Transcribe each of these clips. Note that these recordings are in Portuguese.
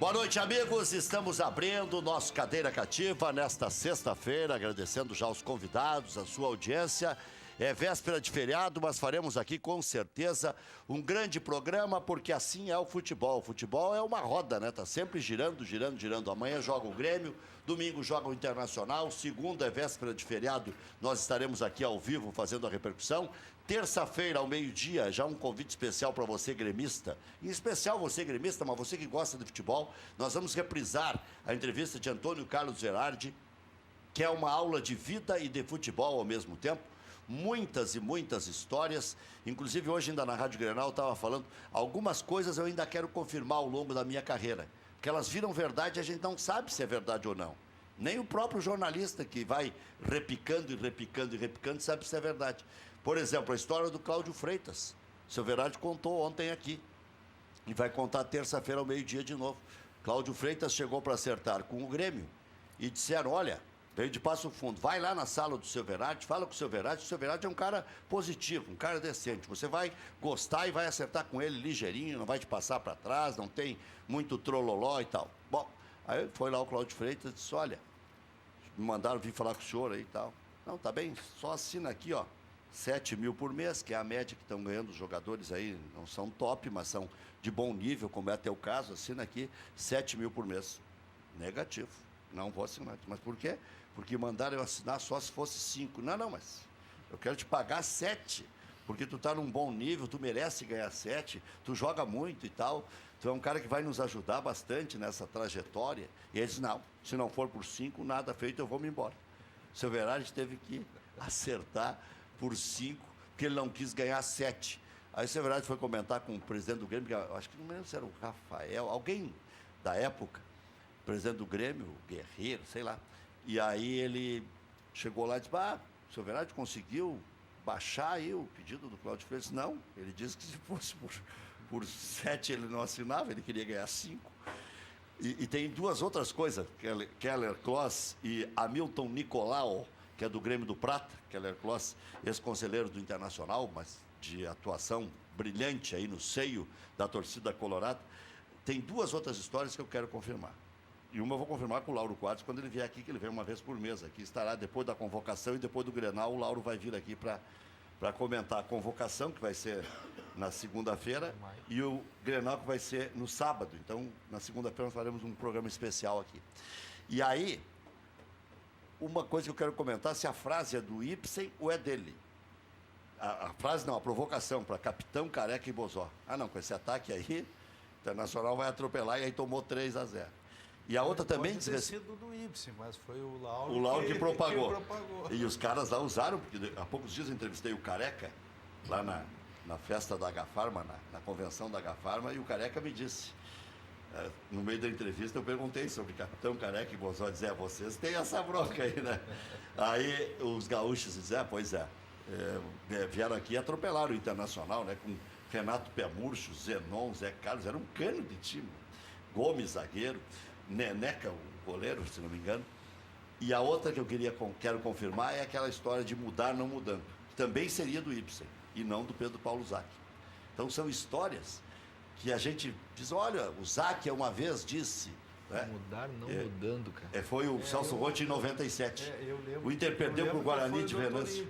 Boa noite, amigos. Estamos abrindo o nosso Cadeira Cativa nesta sexta-feira, agradecendo já os convidados, a sua audiência. É véspera de feriado, mas faremos aqui com certeza um grande programa, porque assim é o futebol. O futebol é uma roda, né? Tá sempre girando, girando, girando. Amanhã joga o Grêmio, domingo joga o Internacional, segunda é véspera de feriado, nós estaremos aqui ao vivo fazendo a repercussão. Terça-feira, ao meio-dia, já um convite especial para você, gremista. Em especial você, gremista, mas você que gosta de futebol. Nós vamos reprisar a entrevista de Antônio Carlos Gerardi, que é uma aula de vida e de futebol ao mesmo tempo. Muitas e muitas histórias. Inclusive, hoje ainda na Rádio Grenal eu estava falando, algumas coisas eu ainda quero confirmar ao longo da minha carreira. Que elas viram verdade e a gente não sabe se é verdade ou não. Nem o próprio jornalista que vai repicando e repicando e repicando sabe se é verdade. Por exemplo, a história do Cláudio Freitas. O seu Verardi contou ontem aqui. E vai contar terça-feira ao meio-dia de novo. Cláudio Freitas chegou para acertar com o Grêmio. E disseram, olha, veio de Passo Fundo, vai lá na sala do seu Verardi, fala com o seu Verardi é um cara positivo, um cara decente. Você vai gostar e vai acertar com ele ligeirinho, não vai te passar para trás, não tem muito trololó e tal. Bom, aí foi lá o Cláudio Freitas e disse, olha, me mandaram vir falar com o senhor aí e tal. Não, tá bem, só assina aqui, ó. 7 mil por mês, que é a média que estão ganhando os jogadores aí, não são top, mas são de bom nível, como é até o caso, assina aqui, 7 mil por mês. Negativo, não vou assinar. Mas por quê? Porque mandaram eu assinar só se fosse 5. Não, mas eu quero te pagar 7, porque tu tá num bom nível, tu merece ganhar 7, tu joga muito e tal, tu é um cara que vai nos ajudar bastante nessa trajetória. E eles, não, se não for por 5, nada feito, eu vou me embora. O seu Verardi teve que acertar por 5, porque ele não quis ganhar 7. Aí o seu Verardi foi comentar com o presidente do Grêmio, que eu acho que não me lembro se era o Rafael, alguém da época, presidente do Grêmio, Guerreiro, sei lá. E aí ele chegou lá e disse, o seu Verardi conseguiu baixar aí o pedido do Cláudio Freitas? Não, ele disse que se fosse por 7 ele não assinava, ele queria ganhar 5. E tem duas outras coisas, Keller Kloss e Hamilton Nicolau, que é do Grêmio do Prata, Keller Kloss, ex-conselheiro do Internacional, mas de atuação brilhante aí no seio da torcida colorada. Tem duas outras histórias que eu quero confirmar. E uma eu vou confirmar com o Lauro Quadros quando ele vier aqui, que ele vem uma vez por mês aqui. Estará depois da convocação e depois do Grenal, o Lauro vai vir aqui para comentar a convocação, que vai ser na segunda-feira, e o Grenal, que vai ser no sábado. Então, na segunda-feira, nós faremos um programa especial aqui. E aí, uma coisa que eu quero comentar, se a frase é do Ibsen ou é dele. A frase não, a provocação para Capitão, Careca e Bozó. Não, com esse ataque aí, o Internacional vai atropelar e aí tomou 3-0. E a outra também... Pode ter sido do Ibsen, mas foi o Lauro, o Lauro que propagou. E os caras lá usaram, porque há poucos dias eu entrevistei o Careca, lá na festa da Agafarma, na convenção da Agafarma, e o Careca me disse, no meio da entrevista eu perguntei sobre Capitão, Careca e Bozó, dizia, vocês têm essa bronca aí, né? Aí os gaúchos diziam, pois é, vieram aqui e atropelaram o Internacional, né? Com Renato Pé Murcho, Zenon, Zé Carlos, era um cano de time. Gomes, zagueiro, Neneca, o goleiro, se não me engano. E a outra que eu quero confirmar é aquela história de mudar não mudando, que também seria do Ibsen e não do Pedro Paulo Zacchi. Então são histórias que a gente diz, olha, o Zacchi uma vez disse... Né? Mudar não mudando, cara. Foi o Celso Roth em 97. Eu lembro, o Inter perdeu para o Guarani de Venâncio.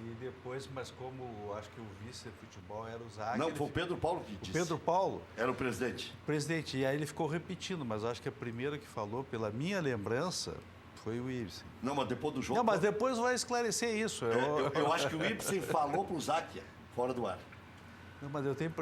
E depois, mas como acho que o vice-futebol era o Zacchi... Não, foi o Pedro Paulo que disse. O Pedro Paulo? Era o presidente. Presidente, e aí ele ficou repetindo, mas acho que a primeira que falou, pela minha lembrança, foi o Ibsen. Não, mas depois do jogo... Não, mas depois vai esclarecer isso. Eu acho que o Ibsen falou para o Zacchi, fora do ar. Não, mas eu tenho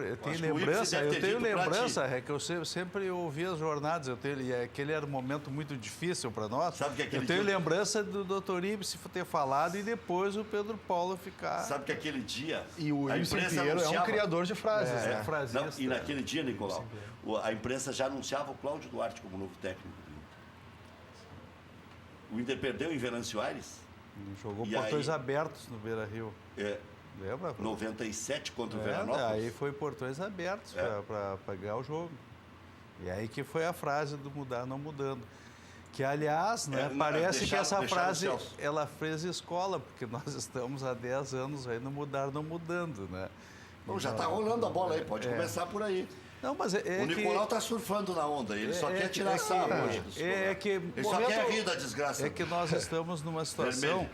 lembrança, é que eu sempre ouvi as jornadas, e aquele era um momento muito difícil para nós. Sabe que aquele eu tenho lembrança do Dr. Ibsen ter falado e depois o Pedro Paulo ficar... Sabe que aquele dia... E o Ibsen Pinheiro é um criador de frases, né? Não, e naquele dia, Nicolau, a imprensa já anunciava o Cláudio Duarte como novo técnico do Inter. O Inter perdeu em Venâncio Aires. Jogou portões abertos no Beira-Rio. Lembra? 97 contra o Veranópolis. Aí foi portões abertos para ganhar o jogo. E aí que foi a frase do mudar não mudando. Que, aliás, né, parece que essa frase, ela fez escola, porque nós estamos há 10 anos aí no mudar não mudando, né? Bom, já está rolando a bola aí, pode começar por aí. Não, mas o Nicolau está surfando na onda, ele só quer tirar sarro hoje. Ele só quer rir da desgraça. É que nós estamos numa situação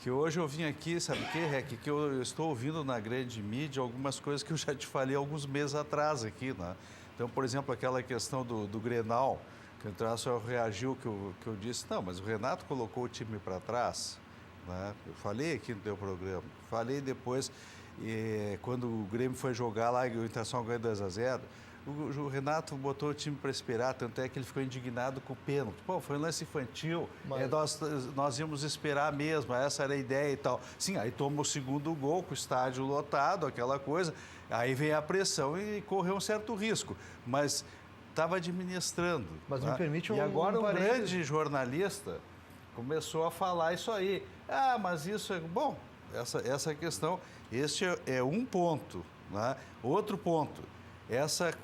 que hoje eu vim aqui, sabe o quê, Rec? Que eu estou ouvindo na grande mídia algumas coisas que eu já te falei alguns meses atrás aqui, né? Então, por exemplo, aquela questão do Grenal, que o Internacional reagiu, que eu disse, não, mas o Renato colocou o time para trás, né? Eu falei aqui no teu programa, falei depois, quando o Grêmio foi jogar lá e o Internacional ganhou 2-0, o Renato botou o time para esperar, tanto é que ele ficou indignado com o pênalti. Pô, foi um lance infantil, nós íamos esperar mesmo, essa era a ideia e tal. Sim, aí toma o segundo gol, com o estádio lotado, aquela coisa, aí vem a pressão e correu um certo risco, mas estava administrando. Mas tá? me permite E agora um grande jornalista começou a falar isso aí. Ah, mas isso é... Bom, essa questão, este é um ponto, né? Outro ponto, essa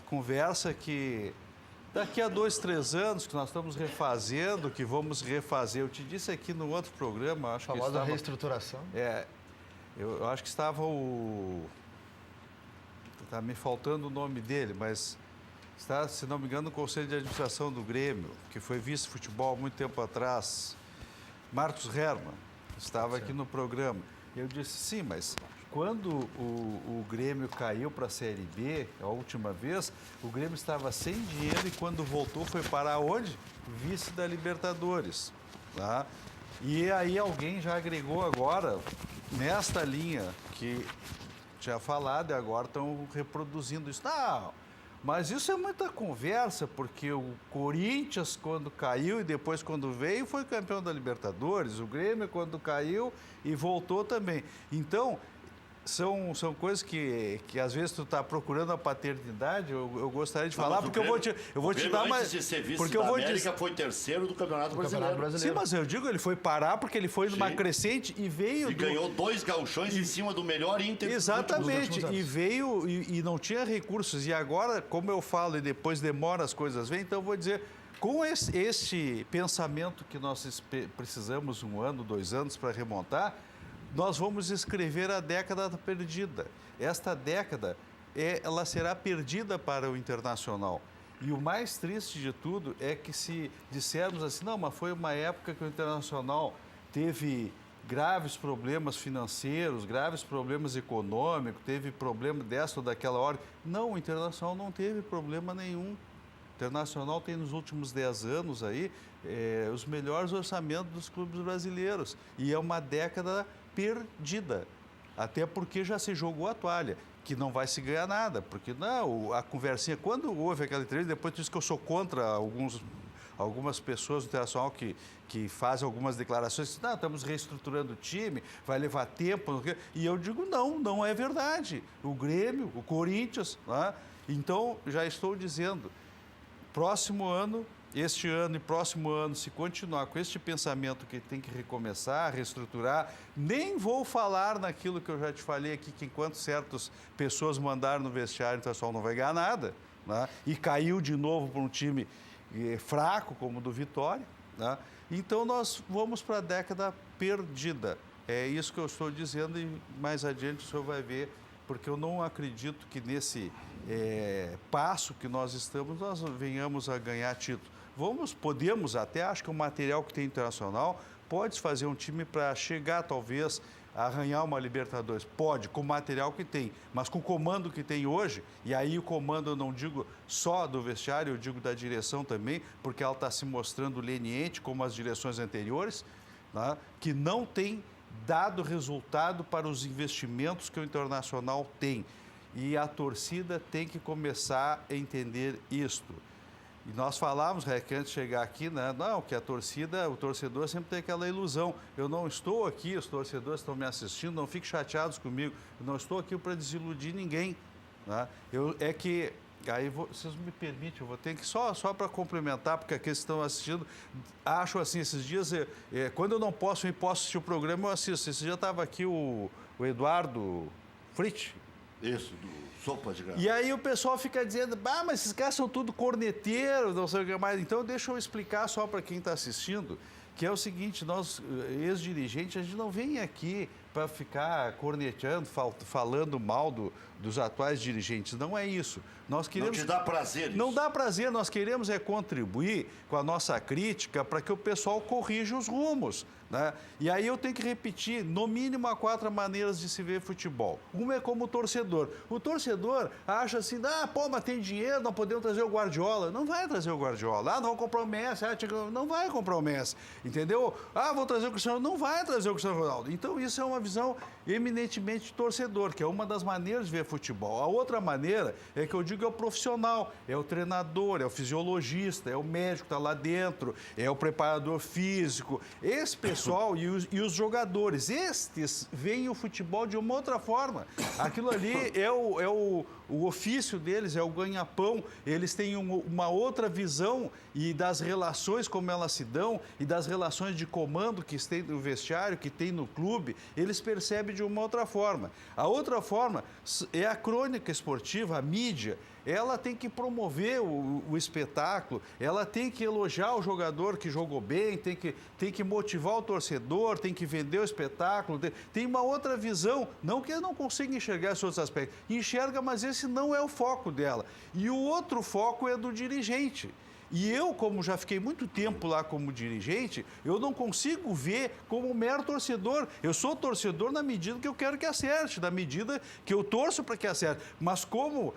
conversa que daqui a 2, 3 anos, que nós estamos refazendo, que vamos refazer. Eu te disse aqui no outro programa, acho que estava... famosa reestruturação? Eu acho que estava está me faltando o nome dele, mas está, se não me engano, no Conselho de Administração do Grêmio, que foi vice-futebol há muito tempo atrás, Marcos Hermann, estava aqui no programa. Eu disse, sim, mas quando o Grêmio caiu para a Série B, a última vez, o Grêmio estava sem dinheiro e quando voltou foi parar onde? Vice da Libertadores. Tá? E aí alguém já agregou agora, nesta linha que tinha falado e agora estão reproduzindo isso. Não, mas isso é muita conversa, porque o Corinthians, quando caiu e depois quando veio, foi campeão da Libertadores. O Grêmio, quando caiu e voltou também. Então, são coisas que às vezes tu está procurando a paternidade, eu gostaria de falar, porque eu vou te dar mais... Antes de ser vice da América, foi terceiro do Campeonato Brasileiro. Sim, mas eu digo, ele foi parar porque ele foi numa crescente e veio... E ganhou 2 gauchões em cima do melhor Inter. Exatamente, e veio e não tinha recursos. E agora, como eu falo, e depois demora as coisas vêm, então eu vou dizer... Com este pensamento que nós precisamos 1 ano, 2 anos para remontar, nós vamos escrever a década perdida. Esta década, ela será perdida para o Internacional. E o mais triste de tudo é que se dissermos assim, não, mas foi uma época que o Internacional teve graves problemas financeiros, graves problemas econômicos, teve problema dessa ou daquela hora. Não, o Internacional não teve problema nenhum. O Internacional tem nos últimos 10 anos aí os melhores orçamentos dos clubes brasileiros. E é uma década perdida, até porque já se jogou a toalha, que não vai se ganhar nada, porque não, a conversinha, quando houve aquela entrevista, depois disse que eu sou contra algumas pessoas do Internacional que fazem algumas declarações, não, estamos reestruturando o time, vai levar tempo, e eu digo, não é verdade. O Grêmio, o Corinthians, né? Então, já estou dizendo, próximo ano, este ano e próximo ano, se continuar com este pensamento que tem que recomeçar, reestruturar, nem vou falar naquilo que eu já te falei aqui, que enquanto certas pessoas mandaram no vestiário, o Internacional não vai ganhar nada, né? E caiu de novo para um time fraco, como o do Vitória, né? Então, nós vamos para a década perdida. É isso que eu estou dizendo e mais adiante o senhor vai ver, porque eu não acredito que nesse passo que nós estamos, nós venhamos a ganhar título. Podemos até, acho que o material que tem Internacional, pode fazer um time para chegar, talvez, a arranhar uma Libertadores. Pode, com o material que tem, mas com o comando que tem hoje, e aí o comando eu não digo só do vestiário, eu digo da direção também, porque ela está se mostrando leniente, como as direções anteriores, né, que não tem dado resultado para os investimentos que o Internacional tem. E a torcida tem que começar a entender isto. E nós falávamos, que antes de chegar aqui, né? Não, que o torcedor sempre tem aquela ilusão. Eu não estou aqui, os torcedores estão me assistindo, não fiquem chateados comigo. Eu não estou aqui para desiludir ninguém. Né? Aí, vocês me permitem, eu vou ter que, só para complementar, porque aqueles que estão assistindo, acho assim, esses dias, quando eu não posso assistir o programa, eu assisto. Esse dia estava aqui o Eduardo Fritz. Isso, do Sopa de Grana. E aí o pessoal fica dizendo, mas esses caras são tudo corneteiros, não sei o que mais. Então, deixa eu explicar só para quem está assistindo, que é o seguinte, nós, ex-dirigentes, a gente não vem aqui para ficar cornetando, falando mal dos atuais dirigentes. Não é isso. Nós queremos... Não te dá prazer isso. Não dá prazer, nós queremos contribuir com a nossa crítica para que o pessoal corrija os rumos. Né? E aí eu tenho que repetir, no mínimo, há 4 maneiras de se ver futebol. Uma é como torcedor. O torcedor acha assim, mas tem dinheiro, não podemos trazer o Guardiola. Não vai trazer o Guardiola. Não vou comprar o Messi. Não vai comprar o Messi. Entendeu? Vou trazer o Cristiano. Não vai trazer o Cristiano Ronaldo. Então isso é uma visão eminentemente torcedor, que é uma das maneiras de ver futebol. A outra maneira é que eu digo é o profissional, é o treinador, é o fisiologista, é o médico que está lá dentro, é o preparador físico. Esse pessoal e os jogadores, estes veem o futebol de uma outra forma. Aquilo ali é o ofício deles, é o ganha-pão. Eles têm uma outra visão e das relações como elas se dão e das relações de comando que tem no vestiário, que tem no clube, eles percebem de uma outra forma. A outra forma é a crônica esportiva, a mídia. Ela tem que promover o espetáculo, ela tem que elogiar o jogador que jogou bem, tem que motivar o torcedor, tem que vender o espetáculo. Tem uma outra visão, não que eu não consiga enxergar esses outros aspectos. Enxerga, mas esse não é o foco dela. E o outro foco é do dirigente. E eu, como já fiquei muito tempo lá como dirigente, eu não consigo ver como mero torcedor. Eu sou torcedor na medida que eu quero que acerte, na medida que eu torço para que acerte. Mas como,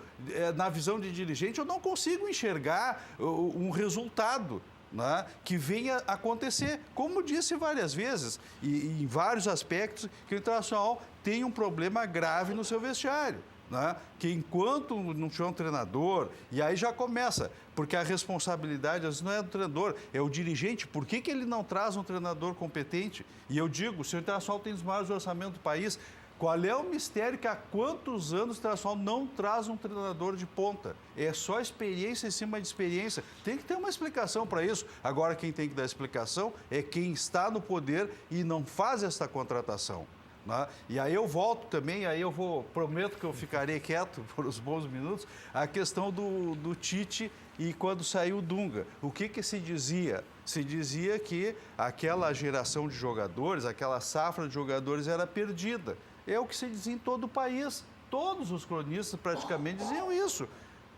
na visão de dirigente, eu não consigo enxergar um resultado, né, que venha acontecer. Como disse várias vezes, e em vários aspectos, que o Internacional tem um problema grave no seu vestiário. Né? Que enquanto não tiver um treinador, e aí já começa, porque a responsabilidade às vezes não é do treinador, é o dirigente. Por que ele não traz um treinador competente? E eu digo, se o Internacional tem os maiores orçamentos do país, qual é o mistério que há quantos anos o Internacional não traz um treinador de ponta? É só experiência em cima de experiência. Tem que ter uma explicação para isso. Agora, quem tem que dar explicação é quem está no poder e não faz essa contratação. Né? E aí eu volto também, prometo que eu ficarei quieto por uns bons minutos, a questão do Tite e quando saiu o Dunga. O que se dizia? Se dizia que aquela geração de jogadores, aquela safra de jogadores era perdida. É o que se dizia em todo o país. Todos os cronistas praticamente diziam isso.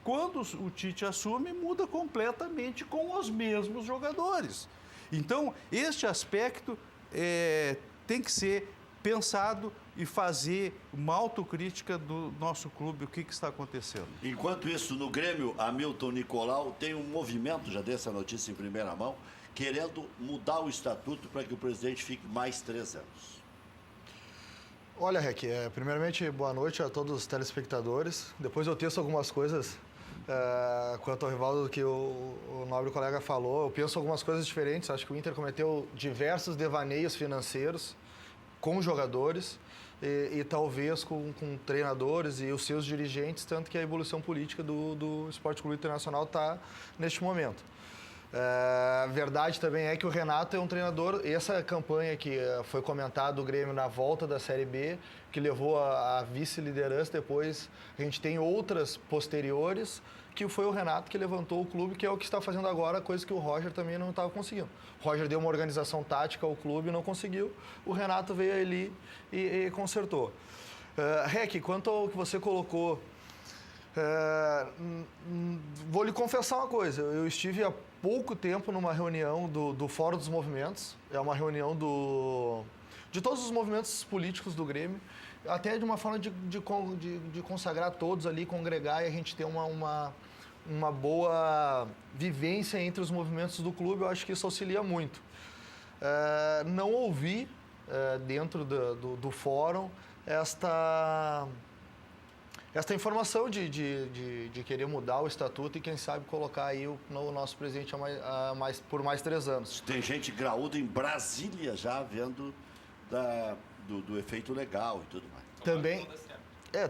Quando o Tite assume, muda completamente com os mesmos jogadores. Então, este aspecto tem que ser pensado e fazer uma autocrítica do nosso clube, o que está acontecendo. Enquanto isso, no Grêmio, Hamilton Nicolau tem um movimento, já dei essa notícia em primeira mão, querendo mudar o estatuto para que o presidente fique mais 3 anos. Olha, Rec, primeiramente, boa noite a todos os telespectadores. Depois eu teço algumas coisas quanto ao Rivaldo que o nobre colega falou. Eu penso algumas coisas diferentes. Acho que o Inter cometeu diversos devaneios financeiros com jogadores e talvez com treinadores e os seus dirigentes, tanto que a evolução política do Esporte Clube Internacional está neste momento. A verdade também é que o Renato é um treinador, essa campanha que foi comentada do Grêmio na volta da Série B, que levou a vice-liderança, depois a gente tem outras posteriores, que foi o Renato que levantou o clube, que é o que está fazendo agora, coisa que o Roger também não estava conseguindo. O Roger deu uma organização tática ao clube e não conseguiu, o Renato veio ali e consertou. Rec, quanto ao que você colocou, vou lhe confessar uma coisa, eu estive há pouco tempo numa reunião do Fórum dos Movimentos, é uma reunião de todos os movimentos políticos do Grêmio, até de uma forma de consagrar todos ali, congregar e a gente ter uma boa vivência entre os movimentos do clube. Eu acho que isso auxilia muito. Não ouvi dentro do fórum esta informação de querer mudar o estatuto e, quem sabe, colocar aí o nosso presidente por mais 3 anos. Tem gente graúda em Brasília já vendo do efeito legal e tudo mais. Também.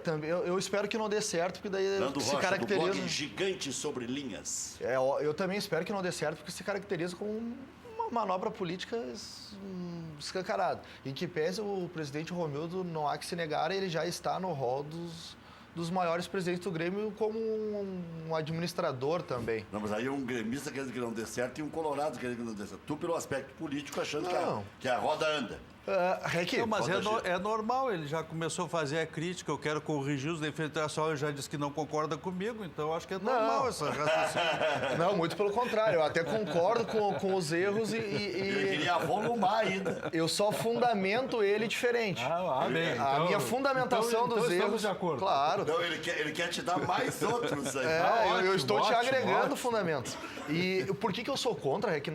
Também. Eu espero que não dê certo, porque daí Nando se Rocha, caracteriza. Do blog Gigante Sobre Linhas. Eu também espero que não dê certo, porque se caracteriza como uma manobra política escancarada. Em que pese o presidente Romildo, não há que se negar, ele já está no rol dos maiores presidentes do Grêmio como um administrador também. Não, mas aí um gremista querendo que não dê certo e um colorado querendo que não dê certo. Tu, pelo aspecto político, achando que a roda anda. Não, mas é normal, ele já começou a fazer a crítica, eu quero corrigir os defeitos internacionais, ele já disse que não concorda comigo, então eu acho que é normal essa raciocínio. Não, muito pelo contrário, eu até concordo com os erros e... Ele queria volumar ainda. Eu só fundamento ele diferente. Bem. A minha fundamentação dos erros... de acordo. Claro. Não, ele quer te dar mais outros aí. Eu estou te agregando fundamentos. E por que eu sou contra, Rec?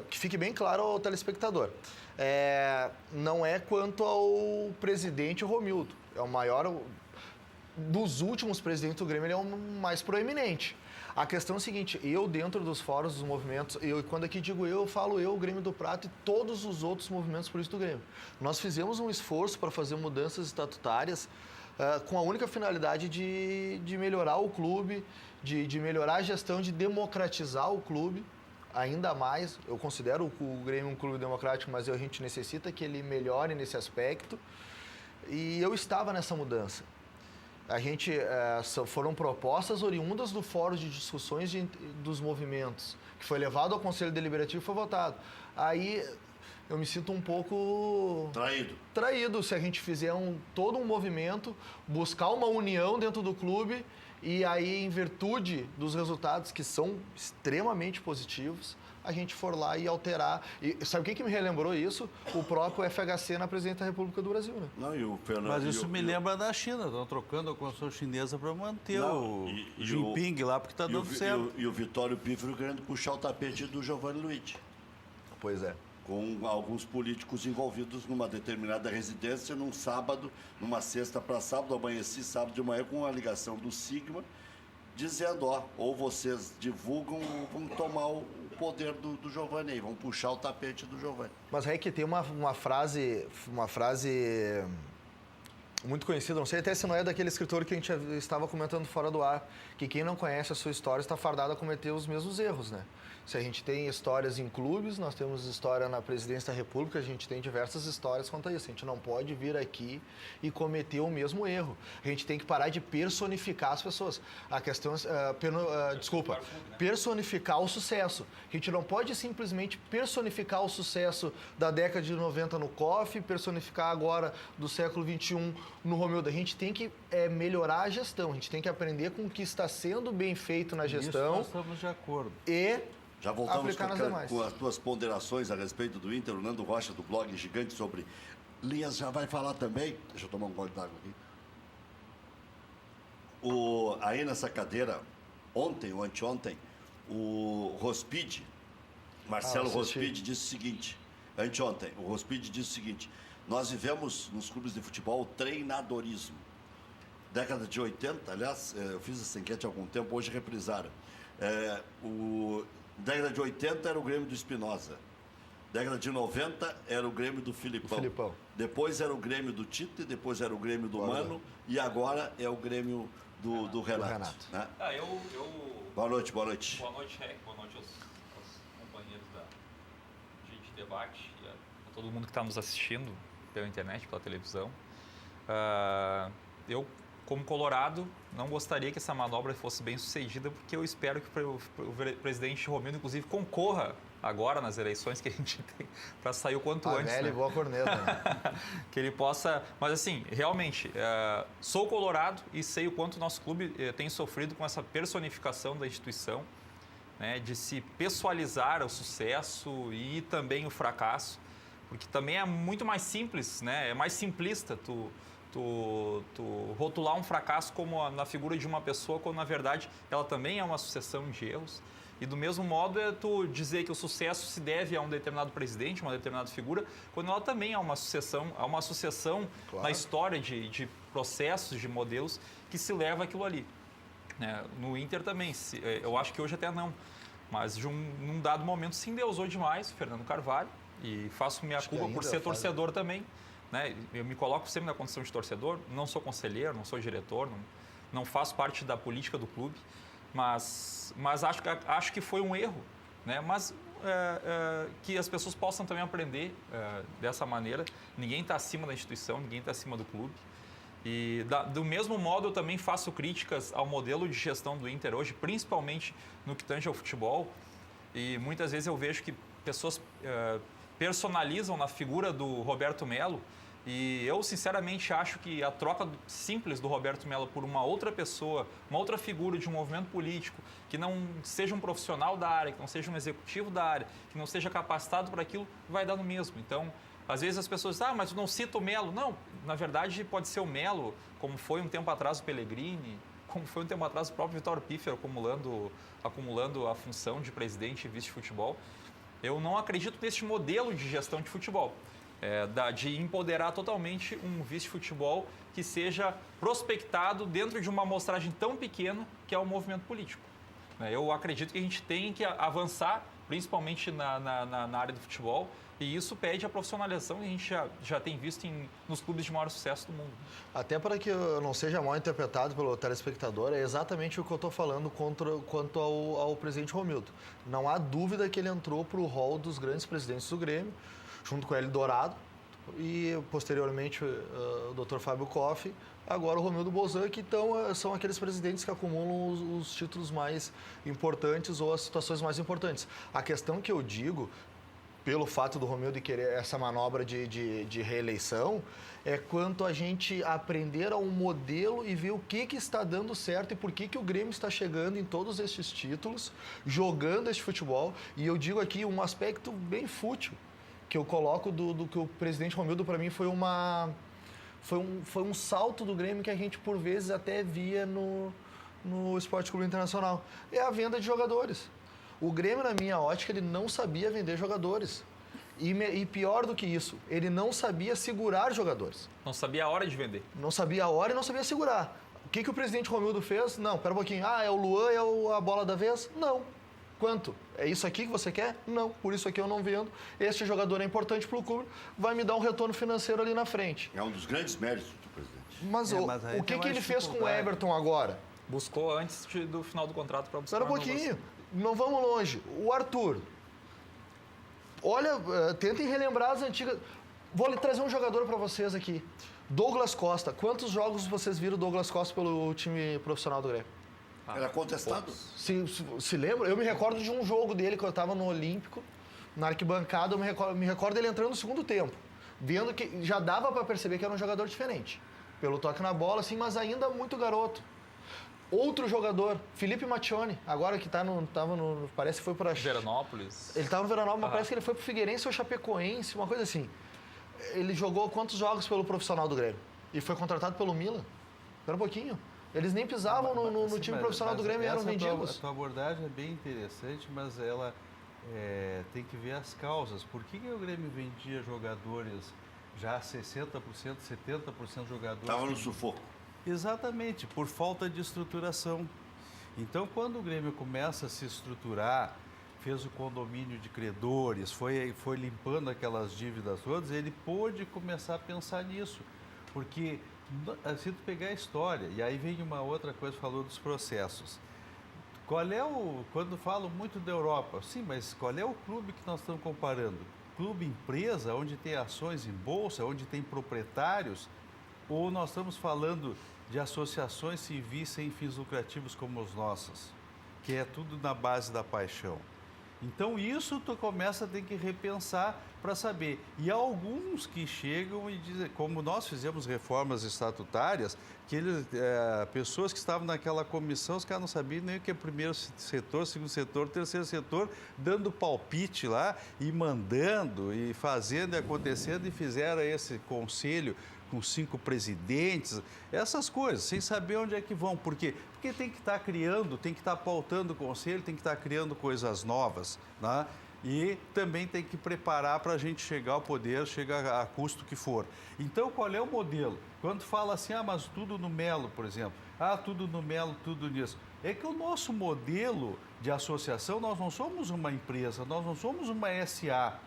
Que fique bem claro ao telespectador. Não é quanto ao presidente Romildo. É o maior... Dos últimos presidentes do Grêmio, ele é o mais proeminente. A questão é a seguinte, eu dentro dos fóruns, dos movimentos, quando aqui digo eu falo eu, o Grêmio do Prata e todos os outros movimentos políticos do Grêmio. Nós fizemos um esforço para fazer mudanças estatutárias com a única finalidade de melhorar o clube, de melhorar a gestão, de democratizar o clube. Ainda mais, eu considero o Grêmio um clube democrático, mas a gente necessita que ele melhore nesse aspecto. E eu estava nessa mudança. Foram propostas oriundas do Fórum de Discussões dos Movimentos, que foi levado ao Conselho Deliberativo e foi votado. Aí eu me sinto um pouco... Traído se a gente fizer todo um movimento, buscar uma união dentro do clube e aí, em virtude dos resultados que são extremamente positivos, a gente for lá e alterar. E sabe o que me relembrou isso? O próprio FHC na Presidente da República do Brasil, né? Não, e o Fernando, mas isso me lembra da China, estão trocando a Constituição chinesa para manter o Jinping lá, porque está dando certo. E o Vitório Pífero querendo puxar o tapete do Giovanni Luigi. Pois é. Com alguns políticos envolvidos numa determinada residência, num sábado, numa sexta para sábado, amanheci sábado de manhã com uma ligação do Sigma, dizendo, ou vocês divulgam ou vão tomar o poder do Giovanni aí, vão puxar o tapete do Giovanni. Mas aí que tem uma frase muito conhecida, não sei até se não é daquele escritor que a gente estava comentando fora do ar, que quem não conhece a sua história está fardado a cometer os mesmos erros, né? Se a gente tem histórias em clubes, nós temos história na Presidência da República, a gente tem diversas histórias quanto a isso. A gente não pode vir aqui e cometer o mesmo erro. A gente tem que parar de personificar as pessoas. A questão é, personificar o sucesso. A gente não pode simplesmente personificar o sucesso da década de 90 no COF, personificar agora do século XXI no Romildo. A gente tem que melhorar a gestão, a gente tem que aprender com o que está sendo bem feito na gestão. Isso nós estamos de acordo. E já voltamos com as tuas ponderações a respeito do Inter, o Nando Rocha, do blog Gigante, sobre Linhas já vai falar também. Deixa eu tomar um gole d'água aqui. Aí nessa cadeira, ontem ou anteontem, o Rospide, Marcelo Rospide, disse o seguinte, anteontem, o Rospide disse o seguinte, nós vivemos nos clubes de futebol o treinadorismo. Década de 80, aliás, eu fiz essa enquete há algum tempo, hoje reprisaram. Década de 80 era o Grêmio do Espinosa. Década de 90 era o Grêmio do Filipão. Depois era o Grêmio do Tite, depois era o Grêmio do Mano e agora é o Grêmio do Renato. Né? Boa noite. Boa noite, Rec. Boa noite aos companheiros de debate e a todo mundo que está nos assistindo pela internet, pela televisão. Eu, como colorado, não gostaria que essa manobra fosse bem sucedida, porque eu espero que o presidente Romildo, inclusive, concorra agora nas eleições que a gente tem para sair o quanto antes. Velha e boa corneta. Né? Que ele possa... Mas assim, realmente, sou colorado e sei o quanto o nosso clube tem sofrido com essa personificação da instituição, né, de se pessoalizar o sucesso e também o fracasso, porque também é muito mais simples, né? É mais simplista tu rotular um fracasso como na figura de uma pessoa, quando na verdade ela também é uma sucessão de erros. E do mesmo modo é tu dizer que o sucesso se deve a um determinado presidente, uma determinada figura, quando ela também é uma sucessão claro, na história de processos, de modelos que se leva aquilo ali. No Inter também, eu acho que hoje até não, mas num dado momento se endeusou demais o Fernando Carvalho, e faço minha culpa por ser torcedor também. Né? Eu me coloco sempre na condição de torcedor, não sou conselheiro, não sou diretor, não faço parte da política do clube, mas acho que foi um erro, né? Mas que as pessoas possam também aprender dessa maneira. Ninguém está acima da instituição, ninguém está acima do clube. E do mesmo modo eu também faço críticas ao modelo de gestão do Inter hoje, principalmente no que tange ao futebol, e muitas vezes eu vejo que pessoas personalizam na figura do Roberto Melo. E eu, sinceramente, acho que a troca simples do Roberto Melo por uma outra pessoa, uma outra figura de um movimento político, que não seja um profissional da área, que não seja um executivo da área, que não seja capacitado para aquilo, vai dar no mesmo. Então, às vezes as pessoas dizem, mas tu não cita o Melo. Não, na verdade, pode ser o Melo, como foi um tempo atrás o Pellegrini, como foi um tempo atrás o próprio Vitor Piffer acumulando a função de presidente e vice de futebol. Eu não acredito nesse modelo de gestão de futebol. De empoderar totalmente um vice-futebol que seja prospectado dentro de uma amostragem tão pequena que é o movimento político. Eu acredito que a gente tem que avançar, principalmente na área do futebol, e isso pede a profissionalização que a gente já tem visto nos clubes de maior sucesso do mundo. Até para que eu não seja mal interpretado pelo telespectador, é exatamente o que eu estou falando quanto ao presidente Romildo. Não há dúvida que ele entrou para o hall dos grandes presidentes do Grêmio, junto com o Hélio Dourado e, posteriormente, o Dr. Fábio Koff, agora o Romildo Bolzan, que são aqueles presidentes que acumulam os títulos mais importantes ou as situações mais importantes. A questão que eu digo, pelo fato do Romildo querer essa manobra de reeleição, é quanto a gente aprender a um modelo e ver o que está dando certo e por que o Grêmio está chegando em todos estes títulos, jogando este futebol. E eu digo aqui um aspecto bem fútil, que eu coloco do que o presidente Romildo, para mim, foi um salto do Grêmio que a gente, por vezes, até via no Esporte Clube Internacional. É a venda de jogadores. O Grêmio, na minha ótica, ele não sabia vender jogadores. E pior do que isso, ele não sabia segurar jogadores. Não sabia a hora de vender. Não sabia a hora e não sabia segurar. O que o presidente Romildo fez? Não, pera um pouquinho. É o Luan, é a bola da vez? Não. Quanto? É isso aqui que você quer? Não, por isso aqui eu não vendo. Este jogador é importante para o clube, vai me dar um retorno financeiro ali na frente. É um dos grandes méritos do presidente. Mas o que ele fez com o Everton agora? Buscou antes do final do contrato para buscar. Espera um pouquinho, não vamos longe. O Arthur. Olha, tentem relembrar as antigas. Vou trazer um jogador para vocês aqui. Douglas Costa. Quantos jogos vocês viram o Douglas Costa pelo time profissional do Grêmio? Era contestado? Se lembra? Eu me recordo de um jogo dele que eu estava no Olímpico, na arquibancada, eu me recordo dele entrando no segundo tempo, vendo que já dava para perceber que era um jogador diferente, pelo toque na bola, assim, mas ainda muito garoto. Outro jogador, Felipe Mattioni, agora que parece que foi para Veranópolis. Ele estava no Veranópolis, mas parece que ele foi para o Figueirense ou Chapecoense, uma coisa assim. Ele jogou quantos jogos pelo profissional do Grêmio? E foi contratado pelo Milan? Espera um pouquinho. Eles nem pisavam no time profissional do Grêmio e eram vendidos. A tua abordagem é bem interessante, mas ela tem que ver as causas. Por que o Grêmio vendia jogadores já 60%, 70% jogadores? Estava no sufoco. Exatamente, por falta de estruturação. Então, quando o Grêmio começa a se estruturar, fez o condomínio de credores, foi limpando aquelas dívidas todas, ele pôde começar a pensar nisso. Porque se tu pegar a história, e aí vem uma outra coisa, falou dos processos. Quando falo muito da Europa, sim, mas qual é o clube que nós estamos comparando? Clube empresa, onde tem ações em bolsa, onde tem proprietários, ou nós estamos falando de associações civis sem fins lucrativos como as nossas, que é tudo na base da paixão. Então isso tu começa a ter que repensar para saber. E há alguns que chegam e dizem, como nós fizemos reformas estatutárias, que pessoas que estavam naquela comissão, os caras não sabiam nem o que é primeiro setor, segundo setor, terceiro setor, dando palpite lá e mandando e fazendo e acontecendo, e fizeram esse conselho com 5 presidentes, essas coisas, sem saber onde é que vão. Por quê? Porque tem que estar criando, tem que estar pautando o conselho, tem que estar criando coisas novas, né? E também tem que preparar para a gente chegar ao poder, chega a custo que for. Então, qual é o modelo? Quando fala assim, mas tudo no Melo, por exemplo, tudo no Melo, tudo nisso. É que o nosso modelo de associação, nós não somos uma empresa, nós não somos uma SA.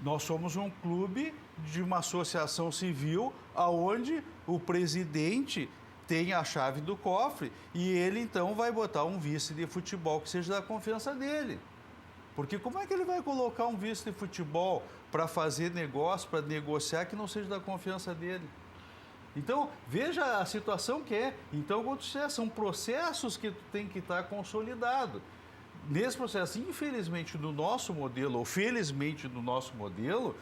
Nós somos um clube de uma associação civil onde o presidente tem a chave do cofre e ele, então, vai botar um vice de futebol que seja da confiança dele. Porque como é que ele vai colocar um vice de futebol para fazer negócio, para negociar, que não seja da confiança dele? Então, veja a situação que é. Então, como tu disse, são processos que tu tem que estar consolidado. nesse processo, infelizmente, do nosso modelo, ou felizmente do nosso modelo,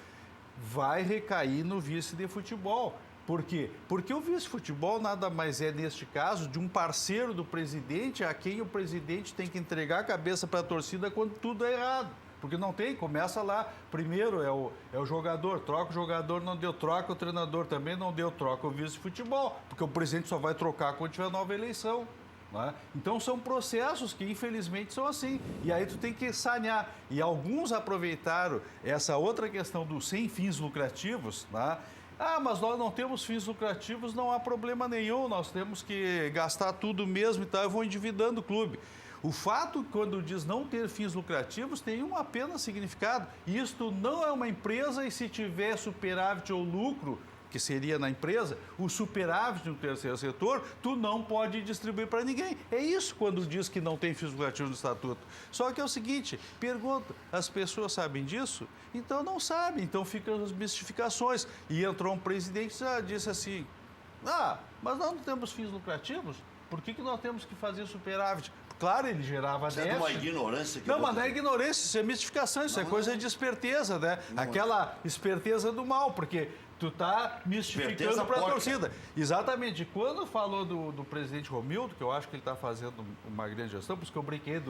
vai recair no vice de futebol. Por quê? Porque o vice-futebol nada mais é, neste caso, de um parceiro do presidente a quem o presidente tem que entregar a cabeça para a torcida quando tudo é errado. Porque não tem, começa lá, primeiro é o jogador, troca o jogador, não deu, troca o treinador, também não deu, troca o vice-futebol, porque o presidente só vai trocar quando tiver nova eleição. Né? Então são processos que infelizmente são assim, e aí tu tem que sanear. E alguns aproveitaram essa outra questão dos sem fins lucrativos, né? Ah, mas nós não temos fins lucrativos, não há problema nenhum, nós temos que gastar tudo mesmo e tal, eu vou endividando o clube. O fato, quando diz não ter fins lucrativos, tem um apenas significado. Isto não é uma empresa e se tiver superávit ou lucro, que seria na empresa, o superávit no terceiro setor, tu não pode distribuir para ninguém. É isso quando diz que não tem fins lucrativos no estatuto. Só que é o seguinte, pergunto, as pessoas sabem disso? Então não sabem, então ficam as mistificações. E entrou um presidente e disse assim, mas nós não temos fins lucrativos? Por que nós temos que fazer superávit? Claro, ele gerava déficit. É uma ignorância que não, mas não é ignorância, isso é mistificação, isso é coisa de esperteza, né? Aquela esperteza do mal, porque tu tá mistificando para a torcida. Exatamente. Quando falou do presidente Romildo, que eu acho que ele está fazendo uma grande gestão, por isso que eu brinquei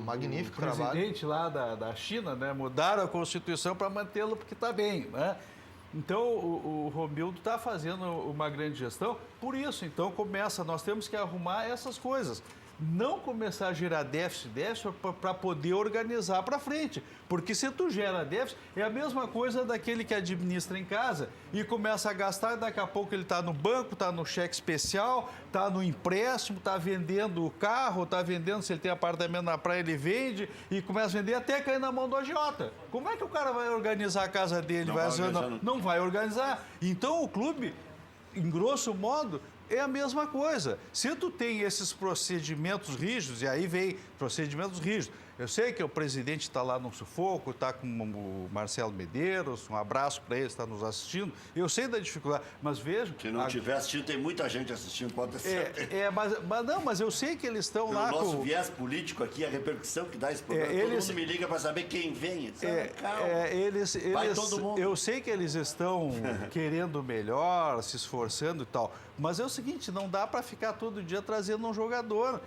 magnífico presidente lá da China, né? Mudaram a Constituição para mantê-lo porque está bem, né? Então, o Romildo está fazendo uma grande gestão, por isso, então nós temos que arrumar essas coisas. Não começar a gerar déficit para poder organizar para frente. Porque se tu gera déficit, é a mesma coisa daquele que administra em casa e começa a gastar, e daqui a pouco ele está no banco, está no cheque especial, está no empréstimo, está vendendo o carro, está vendendo, se ele tem apartamento na praia, ele vende e começa a vender até cair na mão do agiota. Como é que o cara vai organizar a casa dele? Não vai organizar. Então o clube, em grosso modo, é a mesma coisa. Se tu tem esses procedimentos rígidos, e aí vem procedimentos rígidos, eu sei que o presidente está lá no sufoco, está com o Marcelo Medeiros, um abraço para ele, está nos assistindo, eu sei da dificuldade, mas vejo... Se não tiver assistindo, tem muita gente assistindo, pode ter certeza. Mas eu sei que eles estão lá com... O nosso viés político aqui, a repercussão que dá esse programa, todo mundo me liga para saber quem vem. Vai todo mundo. Eu sei que eles estão querendo melhor, se esforçando e tal, mas é o seguinte, não dá para ficar todo dia trazendo um jogador.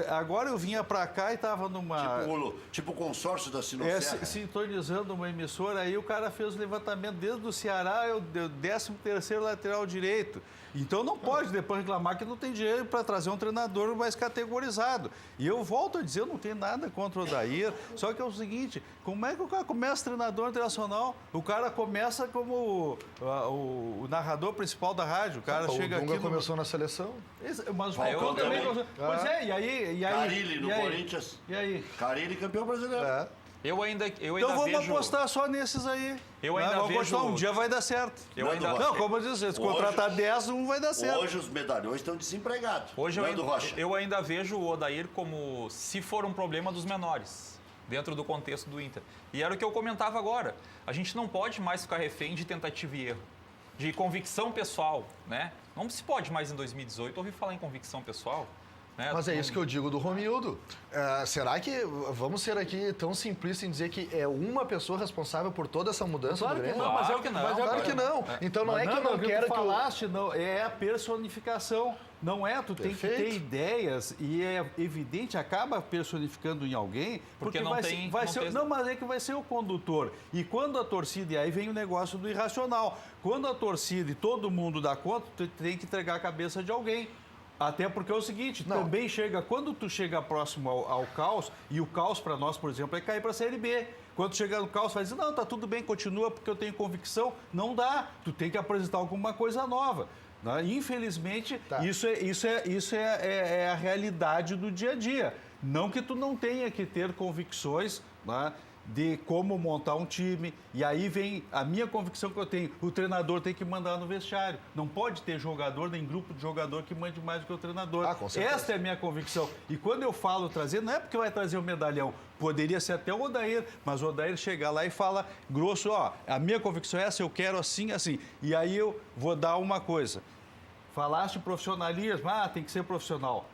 Agora eu vinha para cá e estava numa... Tipo o consórcio da Sinosserra. Sintonizando uma emissora, aí o cara fez o levantamento desde o Ceará, eu 13º lateral direito. Então não pode depois reclamar que não tem dinheiro para trazer um treinador mais categorizado. E eu volto a dizer, eu não tenho nada contra o Odair, só que é o seguinte, como é que o cara começa treinador internacional? O cara começa como o narrador principal da rádio. O cara chega aqui... O Dunga começou na seleção. Mas o Falcão também começou. Pois é, e aí... Carilli no Corinthians. E aí? Carilli campeão brasileiro. Eu ainda então vamos apostar só nesses aí. Eu ainda vamos apostar, um dia vai dar certo. Não, como eu disse, se contratar 10, um vai dar certo. Hoje os medalhões estão desempregados. Hoje eu ainda vejo o Odair como se for um problema dos menores, dentro do contexto do Inter. E era o que eu comentava agora. A gente não pode mais ficar refém de tentativa e erro, de convicção pessoal, né? Não se pode mais em 2018 ouvir falar em convicção pessoal. Né? Mas é isso que eu digo do Romildo. Será que vamos ser aqui tão simplistas em dizer que é uma pessoa responsável por toda essa mudança do Grêmio? Mas é o que não. Claro que não. Então não é que eu não quero que tu falaste, não, é a personificação. Não é, tu tem que ter ideias e é evidente, acaba personificando em alguém, porque não tem... Não, mas é que vai ser o condutor. E quando a torcida, e aí vem o negócio do irracional, quando a torcida e todo mundo dá conta, tu tem que entregar a cabeça de alguém. Até porque é o seguinte, também quando tu chega próximo ao caos, e o caos para nós, por exemplo, é cair para a Série B. Quando tu chega no caos, vai dizer, não, tá tudo bem, continua porque eu tenho convicção. Não dá, tu tem que apresentar alguma coisa nova. Né? Infelizmente, isso é a realidade do dia a dia. Não que tu não tenha que ter convicções, né, de como montar um time. E aí vem a minha convicção que eu tenho. O treinador tem que mandar no vestiário. Não pode ter jogador, nem grupo de jogador que mande mais do que o treinador. Com certeza. Esta é a minha convicção. E quando eu falo trazer, não é porque vai trazer o medalhão. Poderia ser até o Odair, mas o Odair chega lá e fala grosso, a minha convicção é essa, eu quero assim, assim. E aí eu vou dar uma coisa. Falaste profissionalismo, tem que ser profissional.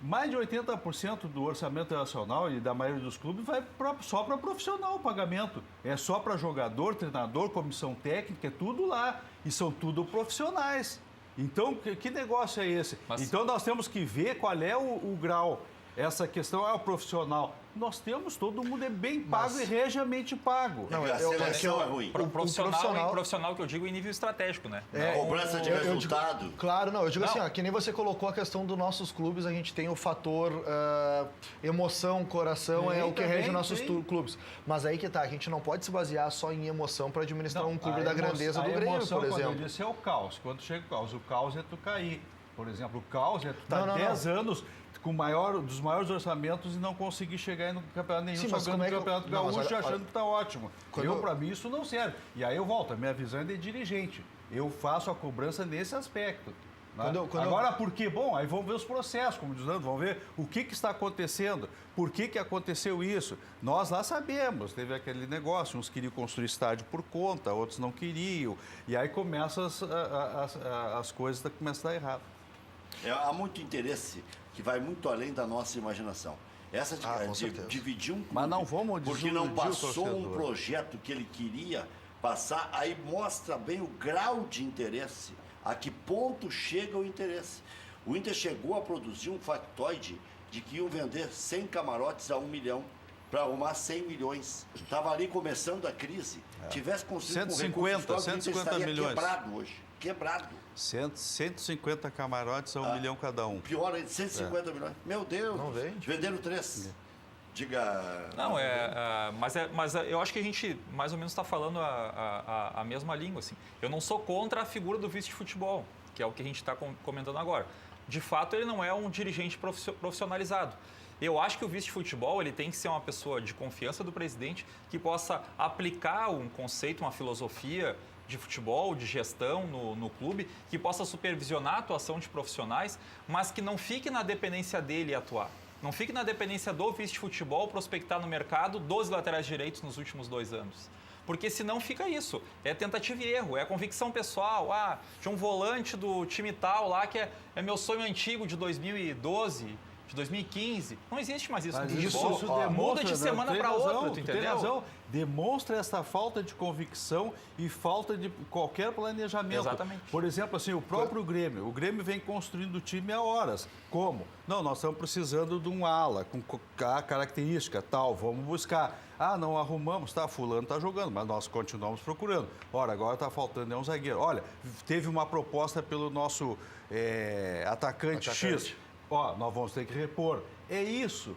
Mais de 80% do orçamento nacional e da maioria dos clubes vai só para profissional o pagamento. É só para jogador, treinador, comissão técnica, é tudo lá. E são tudo profissionais. Então, que negócio é esse? Então, nós temos que ver qual é o grau. Essa questão é o profissional. Nós temos, todo mundo é bem pago e regiamente pago. Não, a seleção é ruim. Profissional que eu digo em nível estratégico, né? Cobrança de resultado. Claro, eu digo assim, que nem você colocou a questão dos nossos clubes, a gente tem o fator emoção, coração, é o que rege nossos clubes. Mas aí que tá, a gente não pode se basear só em emoção para administrar um clube da grandeza do Grêmio, por exemplo. Quando eu disse é o caos. Quando chega o caos é tu cair. Por exemplo, o caos é tu estar 10 anos com dos maiores orçamentos e não conseguir chegar no campeonato nenhum, jogando no Campeonato Gaúcho achando que está ótimo. Para mim, isso não serve. E aí eu volto, a minha visão é de dirigente. Eu faço a cobrança nesse aspecto. Agora, por quê? Bom, aí vamos ver os processos, como diz o Nando, vamos ver o que está acontecendo, por que aconteceu isso. Nós lá sabemos, teve aquele negócio, uns queriam construir estádio por conta, outros não queriam, e aí começam as coisas começam a dar errado. Há muito interesse que vai muito além da nossa imaginação. Essa de dividir um clube, mas não vamos porque não passou um projeto que ele queria passar, aí mostra bem o grau de interesse, a que ponto chega o interesse. O Inter chegou a produzir um factoide de que iam vender 100 camarotes a 1 milhão para arrumar 100 milhões. Estava ali começando a crise. Tivesse conseguido 150 milhões. Quebrado hoje. Quebrado. 150 camarotes a 1 milhão cada um. Pior ainda, 150 milhões. Meu Deus. Não vende. Venderam 3. Diga... Não, mas eu acho que a gente mais ou menos está falando a mesma língua. Assim. Eu não sou contra a figura do vice de futebol, que é o que a gente está comentando agora. De fato, ele não é um dirigente profissionalizado. Eu acho que o vice de futebol ele tem que ser uma pessoa de confiança do presidente que possa aplicar um conceito, uma filosofia de futebol, de gestão no clube, que possa supervisionar a atuação de profissionais, mas que não fique na dependência dele atuar. Não fique na dependência do vice de futebol prospectar no mercado 12 laterais direitos nos últimos 2 anos. Porque senão fica isso, é tentativa e erro, é convicção pessoal, de um volante do time tal lá que é meu sonho antigo de 2012, de 2015. Não existe mais isso no futebol. Isso demonstra, muda de semana para outra, tu entendeu? Tem razão. Demonstra essa falta de convicção e falta de qualquer planejamento. Exatamente. Por exemplo, assim, o próprio Grêmio. O Grêmio vem construindo o time há horas. Como? Não, nós estamos precisando de um ala com a característica tal, vamos buscar. Não arrumamos, fulano está jogando, mas nós continuamos procurando. Ora, agora está faltando um zagueiro. Olha, teve uma proposta pelo nosso atacante X. Nós vamos ter que repor. É isso.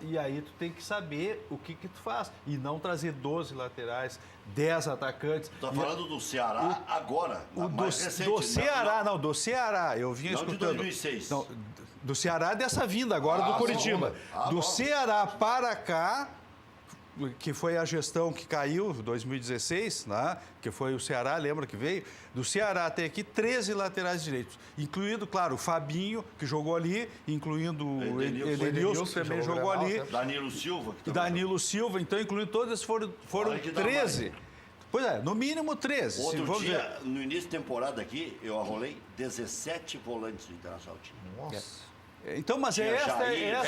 E aí tu tem que saber o que tu faz. E não trazer 12 laterais, 10 atacantes. Estou falando do Ceará agora, mais recente. Do Ceará, do Ceará. Eu vinha escutando. De 2006. Não, do Ceará dessa vinda agora do Coritiba. Do Ceará para cá, que foi a gestão que caiu em 2016, né? Que foi o Ceará, lembra que veio? Do Ceará até aqui, 13 laterais direitos, incluindo, claro, o Fabinho, que jogou ali, incluindo o Edenilson, que também jogou ali. Danilo Silva. Danilo Silva, então, incluindo todos, foram 13. Pois é, no mínimo 13. Outro dia, no início de temporada aqui, eu arrolei 17 volantes do Internacional. Nossa. Então, mas é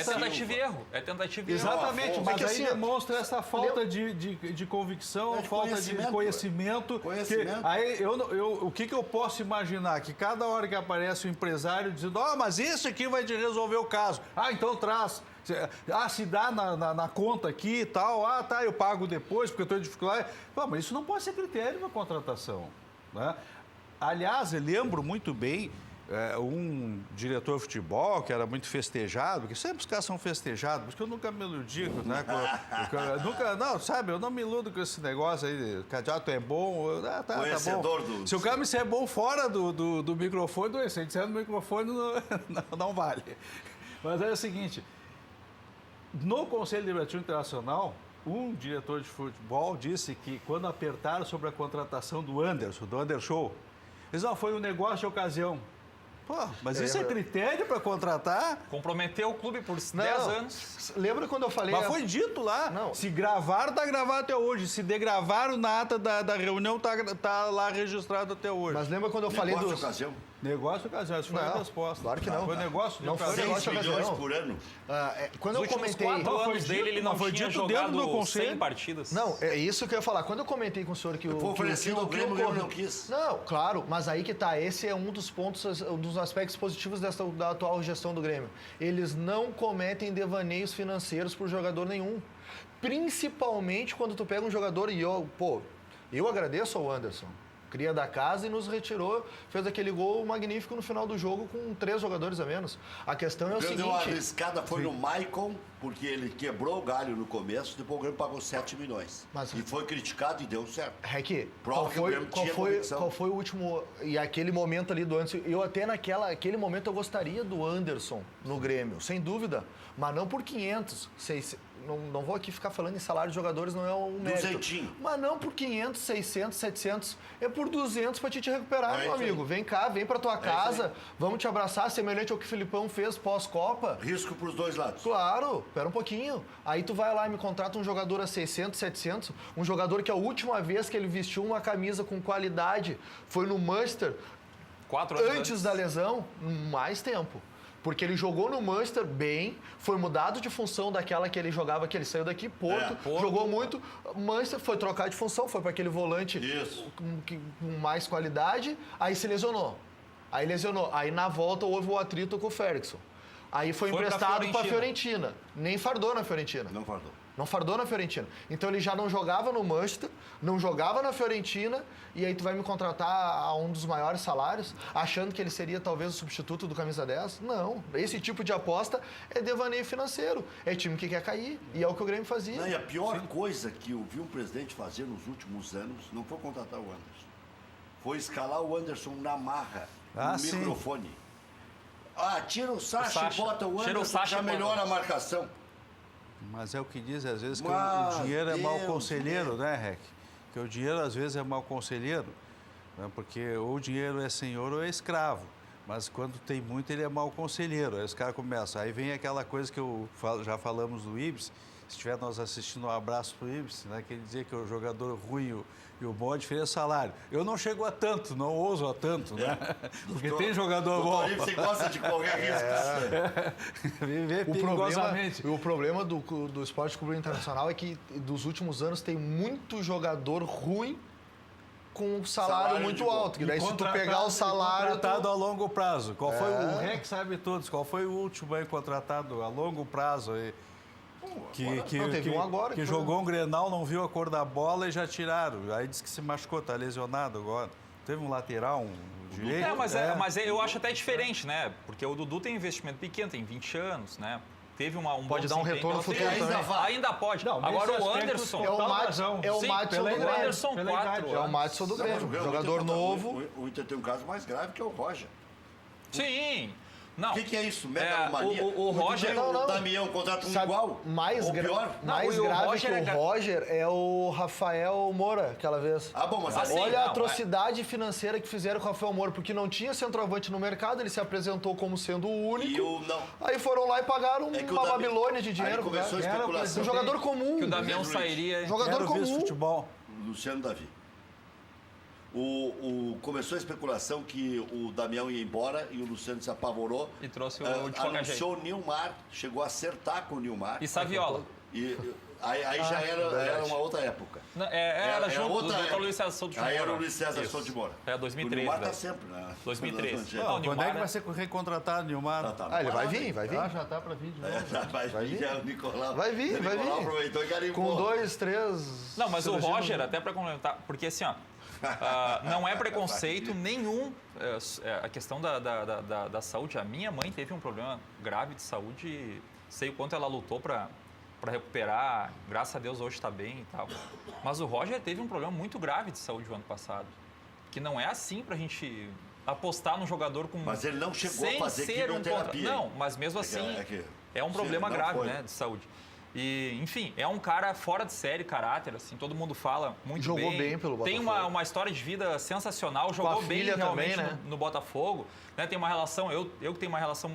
tentativa e erro. É tentativa e erro. Exatamente, mas aí demonstra essa falta de convicção, falta de conhecimento. Aí o que eu posso imaginar? Que cada hora que aparece um empresário dizendo, mas isso aqui vai te resolver o caso. Então traz. Se dá na conta aqui e tal, eu pago depois porque eu estou em dificuldade. Mas isso não pode ser critério para contratação. Né? Aliás, eu lembro muito bem um diretor de futebol que era muito festejado, porque sempre os caras são festejados, porque eu nunca me iludi, né? Eu não me iludo com esse negócio aí, cadeado é bom, tá bom. Se o cara me disser bom fora do microfone, se ele disser no microfone, não vale. Mas é o seguinte, no Conselho Deliberativo Internacional, um diretor de futebol disse que quando apertaram sobre a contratação do Anderson, eles foi um negócio de ocasião. Mas isso é critério para contratar? Comprometeu o clube por 10 anos. Lembra quando eu falei... Mas foi dito lá. Não. Se gravaram, está gravado até hoje. Se degravaram na ata da reunião, está lá registrado até hoje. Mas lembra quando eu falei dos... ocasião. Negócio ocasião, isso foi a resposta. Claro que não. Foi negócio de Não foi ocasião. 6 milhões por ano. Quando Nos eu últimos comentei... 4 anos dele, ele não foi tinha dito dentro do jogado conselho. 100 partidas. Não, é isso que eu ia falar. Quando eu comentei com o senhor que o... Foi oferecido ao Grêmio, o Grêmio não quis. Não, claro, mas aí que tá. Esse é um dos pontos, um dos aspectos positivos da atual gestão do Grêmio. Eles não cometem devaneios financeiros por jogador nenhum. Principalmente quando tu pega um jogador e eu agradeço ao Anderson. Cria da casa e nos retirou, fez aquele gol magnífico no final do jogo com 3 jogadores a menos. A questão é o seguinte... A arriscada foi no Maicon, porque ele quebrou o galho no começo, depois o Grêmio pagou 7 milhões. E foi criticado e deu certo. Rec, Prova que o Grêmio tinha convicção. qual foi o último... E aquele momento ali do Anderson... Eu até naquele momento eu gostaria do Anderson no Grêmio, sem dúvida. Mas não por 500, 600... Não vou aqui ficar falando em salário de jogadores, não é um mérito. Duzentinho. Mas não por 500, 600, 700. É por 200 pra te recuperar, meu amigo. Vem cá, vem pra tua casa. Vamos te abraçar, semelhante ao que o Filipão fez pós-Copa. Risco pros dois lados. Claro, espera um pouquinho. Aí tu vai lá e me contrata um jogador a 600, 700. Um jogador que a última vez que ele vestiu uma camisa com qualidade foi no Manchester. 4 anos Antes da lesão, mais tempo. Porque ele jogou no Manchester bem, foi mudado de função daquela que ele jogava, que ele saiu daqui, Porto, jogou muito. Manchester foi trocar de função, foi para aquele volante com mais qualidade, aí se lesionou. Aí na volta houve o atrito com o Ferguson. Aí foi emprestado para a Fiorentina. Nem fardou na Fiorentina. Não fardou na Fiorentina. Então ele já não jogava no Manchester, não jogava na Fiorentina, e aí tu vai me contratar a um dos maiores salários, achando que ele seria talvez o substituto do camisa 10? Não. Esse tipo de aposta é devaneio financeiro. É time que quer cair. E é o que o Grêmio fazia. Não, e a pior coisa que eu vi um presidente fazer nos últimos anos não foi contratar o Anderson. Foi escalar o Anderson na marra, no microfone. Tira o Sacha e bota o Anderson, já melhora a marcação. Mas é o que diz, às vezes, que o dinheiro é mau conselheiro, né, Rec? Que o dinheiro, às vezes, é mau conselheiro, né? Porque ou o dinheiro é senhor ou é escravo. Mas quando tem muito, ele é mau conselheiro. Aí os caras começam. Aí vem aquela coisa que já falamos do Ibis. Se estiver nós assistindo, um abraço para o Ibis, né? Que ele dizia que o jogador ruim e o bom, a diferença é salário. Eu não chego a tanto, não ouso a tanto, né? Porque tem jogador bom. Você gosta de qualquer risco. Viver perigosamente. O problema do Esporte Clube Internacional é que, dos últimos anos, tem muito jogador ruim com um salário muito alto. Que daí, se tu pegar o salário... Contratado a longo prazo. Qual foi o Rec sabe todos. Qual foi o último aí contratado a longo prazo aí? Que jogou um Grenal, não viu a cor da bola e já tiraram. Aí disse que se machucou, tá lesionado agora. Teve um lateral, um direito. Mas eu acho até diferente, né? Porque o Dudu tem investimento pequeno, tem 20 anos, né? Teve pode dar um retorno futuro também. Ainda pode. Não, agora o Anderson... É o Madison do Grêmio. Anderson, 4 É o Madison do Grêmio. Jogador novo. O Inter tem um caso mais grave que é o Roger. Sim. Não. O que é isso? Megalomania? O Roger... O Damião contrata um igual? Mais pior? Mais grave que o Roger é o Rafael Moura, aquela vez. Mas olha a atrocidade financeira que fizeram com o Rafael Moura, porque não tinha centroavante no mercado, ele se apresentou como sendo o único. Aí foram lá e pagaram uma Babilônia de dinheiro. Aí começou a especulação. Um jogador comum. Que o Damião sairia... Jogador comum. Futebol. Luciano Davi. Começou a especulação que o Damião ia embora e o Luciano se apavorou. E trouxe o de qualquer jeito. Anunciou o Nilmar, chegou a acertar com o Nilmar. E Saviola. Aí já era uma outra época. Era junto do Luiz César Souto de Moura. Aí era o Luiz César Souto de Moura. 2013. O Nilmar tá sempre, né? 2013. Quando é que vai ser recontratado o Nilmar? Ele vai vir. Já tá para vir de novo. Vai vir. O Nicolau. Vai vir. Aproveitou e garimpou. Com 2, 3... Não, mas o Roger, até para complementar, porque assim, não é preconceito nenhum a questão da saúde. A minha mãe teve um problema grave de saúde, sei o quanto ela lutou para recuperar, graças a Deus hoje está bem e tal. Mas o Roger teve um problema muito grave de saúde o ano passado, que não é assim para a gente apostar num jogador com... Mas ele não chegou a fazer quimioterapia. Não, mas mesmo assim é um problema grave, né, de saúde. E, enfim, é um cara fora de série, caráter, assim, todo mundo fala muito bem. Jogou bem pelo Botafogo. Tem uma história de vida sensacional, jogou bem realmente também, né? no Botafogo. Né? Tem uma relação, eu que tenho uma relação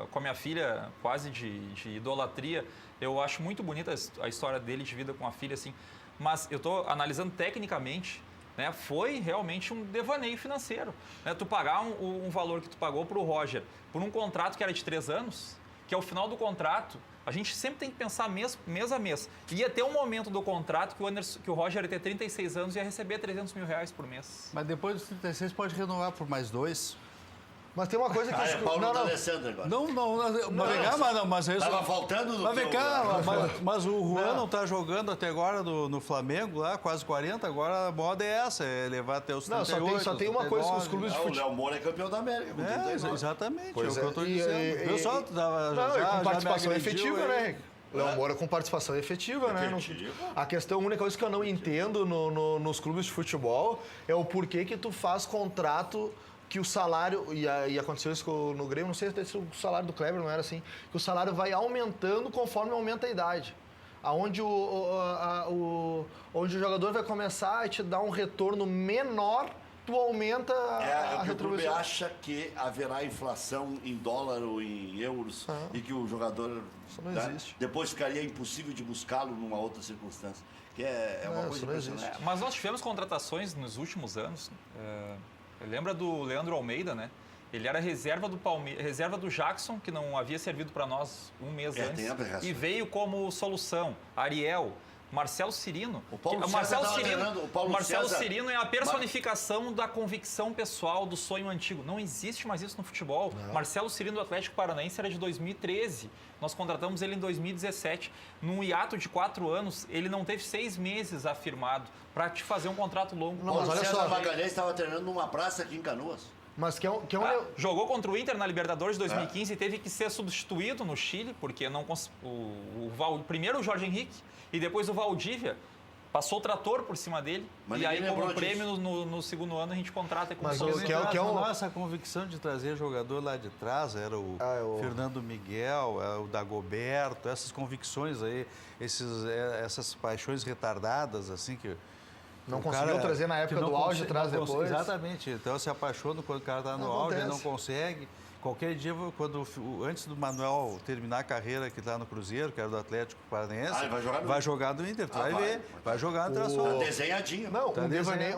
com a minha filha quase de idolatria, eu acho muito bonita a história dele de vida com a filha, assim. Mas eu estou analisando tecnicamente, né, foi realmente um devaneio financeiro. Né? Tu pagar um valor que tu pagou para o Roger por um contrato que era de 3 anos, que ao final do contrato, a gente sempre tem que pensar mês a mês. Ia ter um momento do contrato que o Roger ia ter 36 anos e ia receber 300 mil reais por mês. Mas depois dos 36 pode renovar por mais 2. Mas tem uma coisa que... É Paulo D'Alessandro agora. Mas isso... Tava faltando no Mas vem cá, mas o Juan não está jogando até agora no Flamengo, lá, quase 40, agora a moda é essa, é levar até os 38, Não, só tem uma coisa que os clubes de O futebol... Léo Moura é campeão da América. Com 39. Exatamente, Pois é o que eu estou dizendo. Eu só com participação efetiva, né? Léo Moura com participação efetiva, né? A questão, a única coisa que eu não entendo nos clubes de futebol é o porquê que tu faz contrato que o salário, e aconteceu isso no Grêmio, não sei se o salário do Kleber não era assim, que o salário vai aumentando conforme aumenta a idade. Onde onde o jogador vai começar a te dar um retorno menor, tu aumenta a retribuição. O clube acha que haverá inflação em dólar ou em euros e que o jogador... Isso não existe. Depois ficaria impossível de buscá-lo numa outra circunstância. Que é uma coisa impressionante. Mas nós tivemos contratações nos últimos anos. Lembra do Leandro Almeida, né? Ele era reserva do Jackson, que não havia servido para nós um mês antes. E veio como solução. Ariel, Marcelo Cirino. O Marcelo Cirino é a personificação da convicção pessoal, do sonho antigo. Não existe mais isso no futebol. Não. Marcelo Cirino do Atlético Paranaense era de 2013. Nós contratamos ele em 2017. Num hiato de 4 anos, ele não teve 6 meses afirmado para te fazer um contrato longo. Não, mas olha só, o Magalhães estava treinando numa praça aqui em Canoas. Mas jogou contra o Inter na Libertadores de 2015 e teve que ser substituído no Chile, porque não primeiro o Jorge Henrique e depois o Valdívia passou o trator por cima dele. Mas e aí, como prêmio, no segundo ano, a gente contrata com Nossa convicção de trazer jogador lá de trás era o Fernando Miguel, o Dagoberto, essas convicções aí, essas paixões retardadas, assim, que... Não conseguiu trazer na época do auge, traz depois. Exatamente. Então se apaixona quando o cara está no auge, ele não consegue. Qualquer dia, antes do Manuel terminar a carreira que está no Cruzeiro, que era do Atlético Paranaense, vai jogar no Inter, tu vai ver. Vai jogar no Internacional. Tá desenhadinho. Não,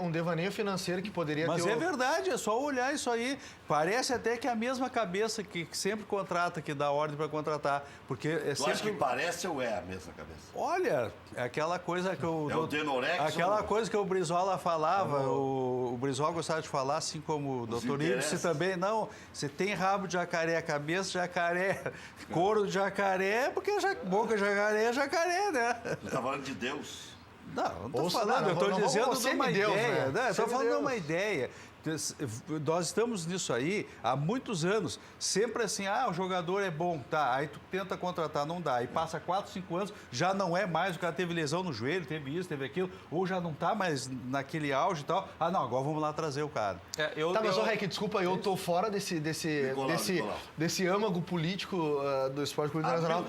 um devaneio financeiro que poderia ter... Mas é verdade, é só olhar isso aí. Parece até que é a mesma cabeça que sempre contrata, que dá ordem para contratar. Porque é tu acha que parece ou é a mesma cabeça? Olha, é aquela coisa que o Denorex, aquela coisa que o Brizola falava, o Brizola gostava de falar, assim como o doutor Ibsen também. Não, você tem rabo de jacaré, cabeça de jacaré, couro de jacaré, porque boca de jacaré é jacaré, né? Você tá falando de Deus? Não estou falando, eu estou dizendo de uma ideia. Estou falando de uma ideia. Nós estamos nisso aí há muitos anos, sempre assim, o jogador é bom, tá, aí tu tenta contratar, não dá, aí passa 4, 5 anos, já não é mais, o cara teve lesão no joelho, teve isso, teve aquilo, ou já não tá mais naquele auge e tal, não, agora vamos lá trazer o cara. Mas, Rec, desculpa, eu tô fora desse âmago político do Esporte Clube Internacional.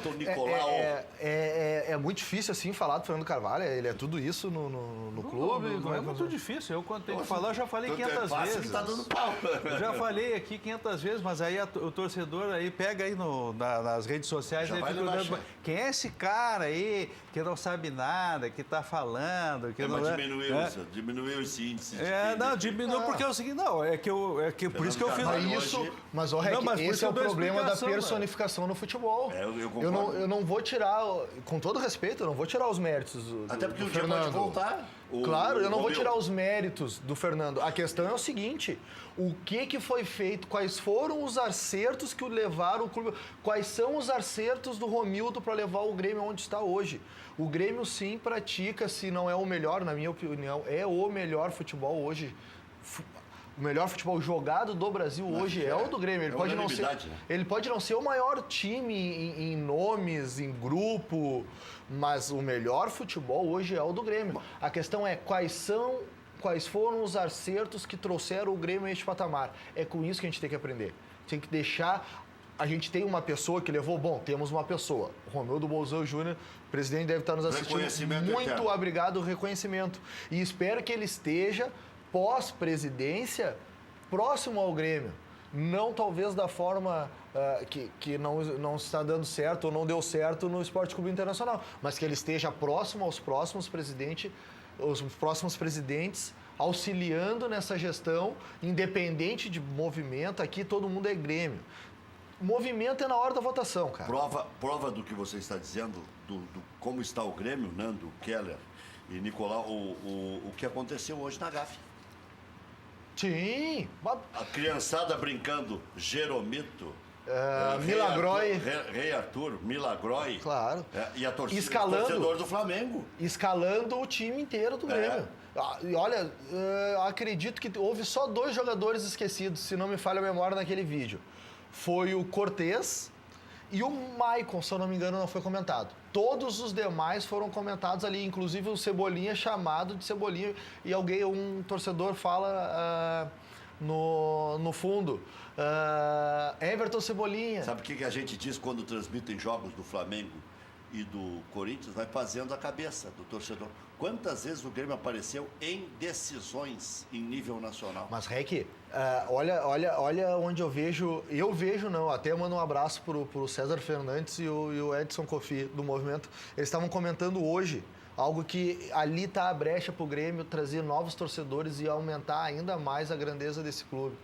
É muito difícil, assim, falar do Fernando Carvalho, ele é tudo isso no clube? Não é muito difícil, eu quando tenho que falar, eu já falei 500 vezes. Que tá dando pau. Eu já falei aqui 500 vezes, mas aí o torcedor aí pega aí nas redes sociais, aí fica olhando, quem é esse cara aí que não sabe nada, que tá falando, que não diminuiu esse índice. Diminuiu porque é o seguinte, por isso que eu fiz isso. Mas esse é o problema da personificação no futebol. Eu não vou tirar, com todo respeito, eu não vou tirar os méritos até porque do o dia Fernando. pode voltar. Claro, eu não vou tirar os méritos do Fernando. A questão é o seguinte, o que foi feito, quais foram os acertos que o levaram o clube, quais são os acertos do Romildo para levar o Grêmio onde está hoje. O Grêmio sim pratica, se não é o melhor, na minha opinião, é o melhor futebol hoje. O melhor futebol jogado do Brasil hoje é o do Grêmio. Ele pode não ser o maior time em nomes, em grupo, mas o melhor futebol hoje é o do Grêmio. A questão é quais foram os acertos que trouxeram o Grêmio a este patamar. É com isso que a gente tem que aprender. Tem que deixar... A gente tem uma pessoa que levou... Temos uma pessoa. O Romildo Bolzão Júnior, o presidente deve estar nos assistindo. Muito obrigado, reconhecimento. E espero que ele esteja... pós-presidência, próximo ao Grêmio. Não talvez da forma que não está dando certo ou não deu certo no Esporte Clube Internacional, mas que ele esteja próximo aos próximos presidentes auxiliando nessa gestão, independente de movimento, aqui todo mundo é Grêmio. Movimento é na hora da votação, cara. Prova do que você está dizendo, do como está o Grêmio, Nando, Keller e Nicolau, o que aconteceu hoje na GAF. Sim. A criançada brincando, Jeromito, Milagrói. Rei Arthur, Milagrói. Claro. E a torcida, Escalando. o torcedor do Flamengo. Escalando o time inteiro do Grêmio. E olha, acredito que houve só 2 jogadores esquecidos, se não me falha a memória, naquele vídeo. Foi o Cortez e o Maicon, se eu não me engano, não foi comentado. Todos os demais foram comentados ali, inclusive o Cebolinha chamado de Cebolinha. E um torcedor fala no fundo, Everton Cebolinha. Sabe o que a gente diz quando transmitem jogos do Flamengo e do Corinthians? Vai fazendo a cabeça do torcedor. Quantas vezes o Grêmio apareceu em decisões em nível nacional? Mas, Rec, olha onde eu vejo não, até mando um abraço pro César Fernandes e o Edson Cofi do Movimento. Eles estavam comentando hoje algo que ali está a brecha para o Grêmio trazer novos torcedores e aumentar ainda mais a grandeza desse clube.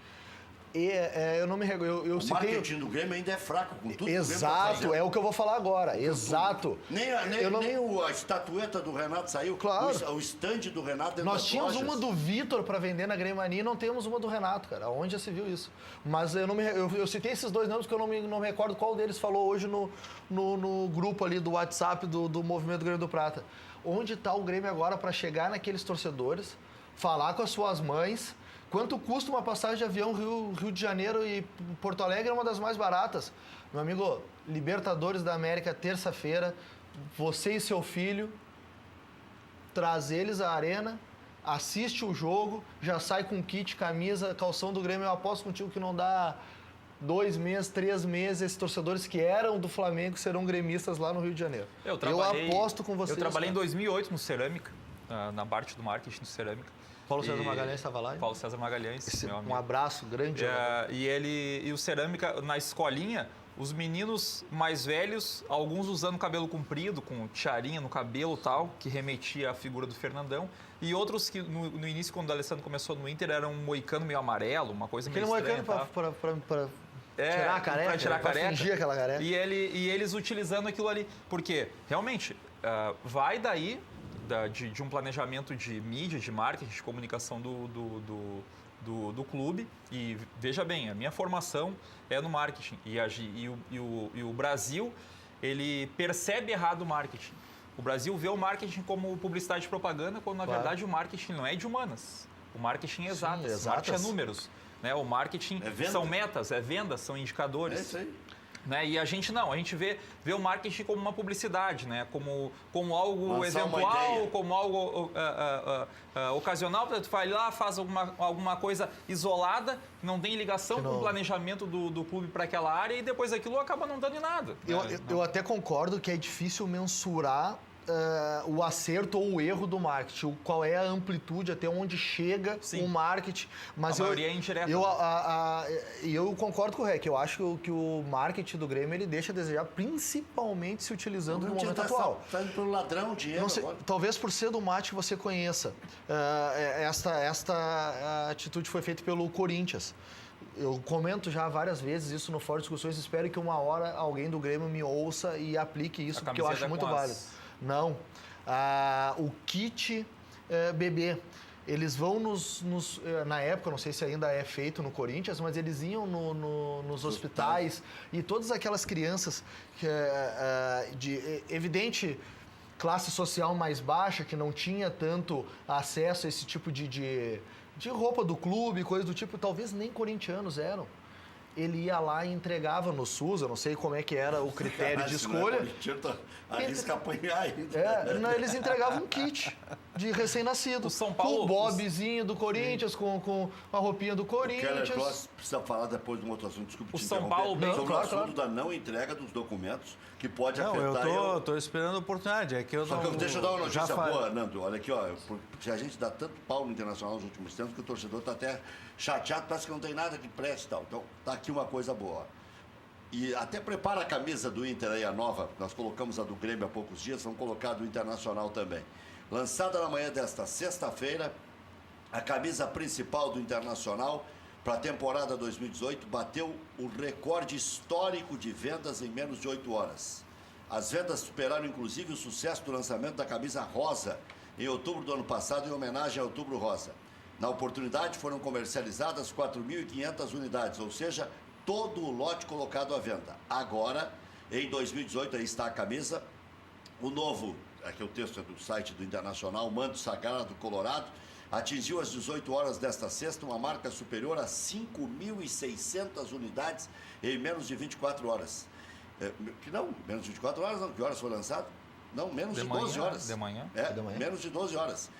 E eu não me recordo. O marketing do Grêmio ainda é fraco, com tudo. Exato, é o que eu vou falar agora. Exato. Nem a estatueta do Renato saiu. Claro. O stand do Renato dentro Nós das tínhamos lojas. uma do Vitor para vender na Grêmio Mania e não temos uma do Renato, cara. Onde já se viu isso? Mas eu citei esses 2 nomes porque eu não me recordo qual deles falou hoje no grupo ali do WhatsApp do Movimento Grêmio do Prata. Onde está o Grêmio agora para chegar naqueles torcedores, falar com as suas mães? Quanto custa uma passagem de avião Rio de Janeiro e Porto Alegre? É uma das mais baratas. Meu amigo, Libertadores da América, terça-feira, você e seu filho, traz eles à arena, assiste o jogo, já sai com kit, camisa, calção do Grêmio. Eu aposto contigo que não dá 2 meses, 3 meses, esses torcedores que eram do Flamengo serão gremistas lá no Rio de Janeiro. Eu aposto com vocês. Eu trabalhei em 2008 no Cerâmica, na parte do marketing do Cerâmica. Paulo César Magalhães estava lá? Paulo César Magalhães, meu amigo. Um abraço grande. E o Cerâmica, na escolinha, os meninos mais velhos, alguns usando cabelo comprido, com tiarinha no cabelo e tal, que remetia à figura do Fernandão, e outros que no início, quando o Alessandro começou no Inter, era um moicano meio amarelo, uma coisa meio estranha. Aquele moicano para tirar a careca? Para tirar a careca. Fingir aquela careca. E eles utilizando aquilo ali. Porque, realmente, vai daí de um planejamento de mídia, de marketing, de comunicação do clube. E veja bem, a minha formação é no marketing. E o Brasil, ele percebe errado o marketing. O Brasil vê o marketing como publicidade e propaganda, quando na verdade o marketing não é de humanas. O marketing é exatas. O marketing é números. Né? O marketing são metas, é vendas, são indicadores. É isso aí. Né? E a gente não, a gente vê o marketing como uma publicidade, né? como algo lançar eventual, como algo ocasional. Tu vai lá, faz alguma coisa isolada, não tem ligação com o planejamento do clube para aquela área e depois aquilo acaba não dando em nada. Eu até concordo que é difícil mensurar o acerto ou o erro do marketing, qual é a amplitude, até onde chega o marketing. Mas a maioria é indireta. Eu concordo com o Rec, eu acho que o marketing do Grêmio ele deixa a desejar, principalmente se utilizando no momento atual. Está indo pelo ladrão, dinheiro. Talvez por ser do mate que você conheça. Esta atitude foi feita pelo Corinthians. Eu comento já várias vezes isso no Fórum de Discussões, espero que uma hora alguém do Grêmio me ouça e aplique isso, porque eu acho muito válido. Não. O kit bebê. Eles vão na época, não sei se ainda é feito no Corinthians, mas eles iam nos hospitais e todas aquelas crianças de evidente classe social mais baixa, que não tinha tanto acesso a esse tipo de roupa do clube, coisa do tipo, talvez nem corintianos eram. Ele ia lá e entregava no SUS, eu não sei como é que era o critério de escolha. Arrisca apanhar ainda. Eles entregavam um kit de recém-nascido. Com o bobzinho do Corinthians, com a roupinha do Corinthians. O Keller precisa falar depois de um outro assunto, desculpa te São Paulo bem sobre o assunto da não entrega dos documentos, que pode afetar... Eu tô esperando a oportunidade. Deixa eu dar uma notícia boa, Nando. Olha aqui, porque a gente dá tanto pau no Internacional nos últimos tempos que o torcedor está até chateado, parece que não tem nada que preste e tal. Então, tá aqui uma coisa boa. E até prepara a camisa do Inter aí, a nova. Nós colocamos a do Grêmio há poucos dias, vamos colocar a do Internacional também. Lançada na manhã desta sexta-feira, A camisa principal do Internacional para a temporada 2018 bateu o recorde histórico de vendas em menos de 8 horas. As vendas superaram inclusive o sucesso do lançamento da camisa rosa em outubro do ano passado, em homenagem ao Outubro Rosa. Na oportunidade foram comercializadas 4.500 unidades, ou seja, todo o lote colocado à venda. Agora, em 2018, aí está a camisa. O novo, aqui o texto é do site do Internacional, Manto Sagrado Colorado, atingiu às 18 horas desta sexta uma marca superior a 5.600 unidades em menos de 24 horas. Menos de 24 horas não, que horas foi lançado? Não, menos de 12 horas. De manhã? De manhã. Menos de 12 horas.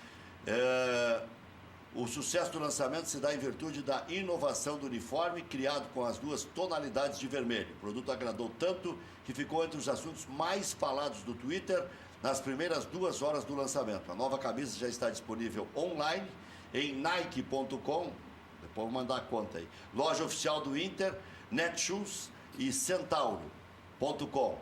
O sucesso do lançamento se dá em virtude da inovação do uniforme, criado com as 2 tonalidades de vermelho. O produto agradou tanto que ficou entre os assuntos mais falados do Twitter nas primeiras 2 horas do lançamento. A nova camisa já está disponível online em Nike.com, depois vou mandar a conta aí, loja oficial do Inter, Netshoes e Centauro.com.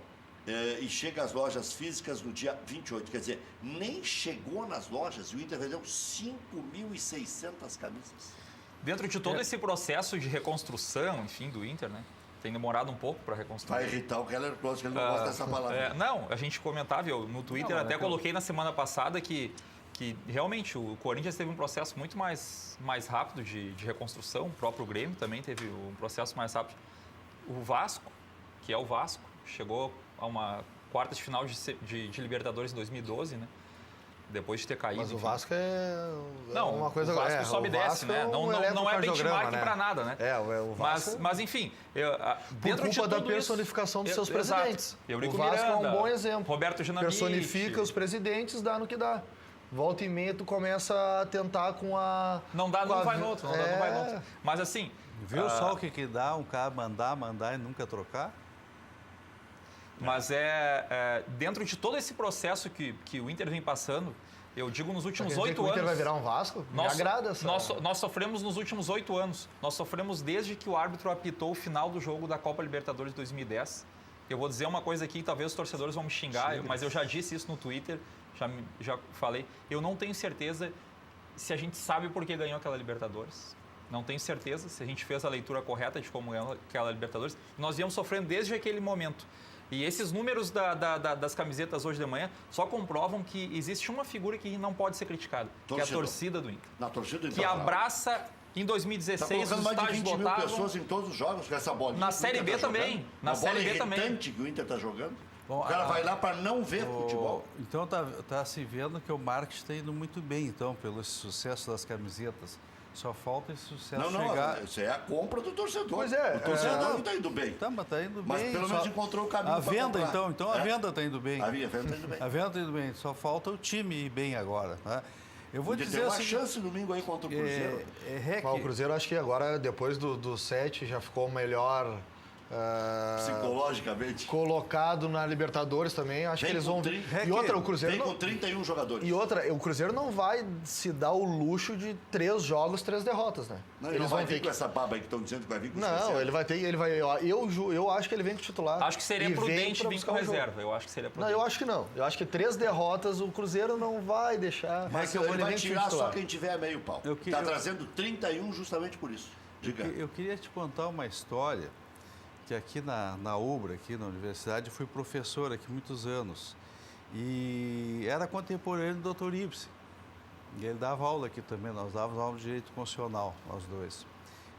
E chega às lojas físicas no dia 28. Quer dizer, nem chegou nas lojas e o Inter vendeu 5.600 camisas. Dentro de todo esse processo de reconstrução, enfim, do Inter, né? Tem demorado um pouco para reconstruir. Vai irritar o Keller Close, que ele não gosta dessa palavra. Não, a gente comentava, eu no Twitter até coloquei na semana passada que realmente o Corinthians teve um processo muito mais rápido de reconstrução, o próprio Grêmio também teve um processo mais rápido. O Vasco, que é o Vasco, chegou a uma quarta de final de Libertadores em 2012, né? Depois de ter caído. Mas o Vasco é uma coisa... O Vasco sobe e desce, né? Não é benchmark para nada, né? O Vasco... Mas enfim, dentro de da personificação dos seus presidentes. Eurico o Vasco Miranda, é um bom exemplo. Roberto Ginamite. Personifica os presidentes, dá no que dá. Volta e meia, tu começa a tentar com a... Não dá, não vai no outro. Mas assim... Viu só o que dá um cara mandar e nunca trocar? Mas dentro de todo esse processo que o Inter vem passando, eu digo nos últimos 8 anos... O Inter vai virar um Vasco? Me agrada essa... Nós sofremos nos últimos 8 anos. Nós sofremos desde que o árbitro apitou o final do jogo da Copa Libertadores de 2010. Eu vou dizer uma coisa aqui que talvez os torcedores vão me xingar, mas eu já disse isso no Twitter, já falei. Eu não tenho certeza se a gente sabe por que ganhou aquela Libertadores. Não tenho certeza se a gente fez a leitura correta de como ganhou aquela Libertadores. Nós íamos sofrendo desde aquele momento. E esses números das camisetas hoje de manhã só comprovam que existe uma figura que não pode ser criticada, que é a torcida do Inter. Na torcida do Inter. Que abraça, em 2016, os mais de 20 mil pessoas em todos os jogos com essa bolinha. Na Série B também. Na Série B também. Que o Inter está jogando. Bom, o cara vai lá para não ver futebol. Então tá se vendo que o marketing está indo muito bem, então, pelo sucesso das camisetas. Só falta esse sucesso chegar... Não, isso é a compra do torcedor. Pois é. O torcedor não está indo bem. Tá, mas está indo bem. Mas pelo menos encontrou o caminho para comprar. A venda, então a venda está indo bem. A venda está indo bem. A venda está indo bem. Só falta o time ir bem agora. Né? Eu vou dizer tem uma chance domingo aí contra o Cruzeiro. O Cruzeiro, acho que agora, depois do 7, já ficou melhor... psicologicamente. Colocado na Libertadores também, acho que eles vão... E outra, o Cruzeiro... Vem com 31 jogadores. E outra, o Cruzeiro não vai se dar o luxo de 3 jogos, 3 derrotas, né? Não, ele não vai vir com essa baba aí que estão dizendo que vai vir com Não, ele vai ter... Eu acho que ele vem com titular. Acho que seria prudente vir com reserva. Eu acho que seria prudente. Não, eu acho que não. Eu acho que 3 derrotas o Cruzeiro não vai deixar. Mas ele vai tirar só quem tiver meio pau. Está trazendo 31 justamente por isso. Diga. Eu queria te contar uma história que aqui na UBRA, aqui na universidade, fui professor aqui muitos anos. E era contemporâneo do Dr. Ibsen. E ele dava aula aqui também, nós dávamos aula de direito constitucional, nós dois.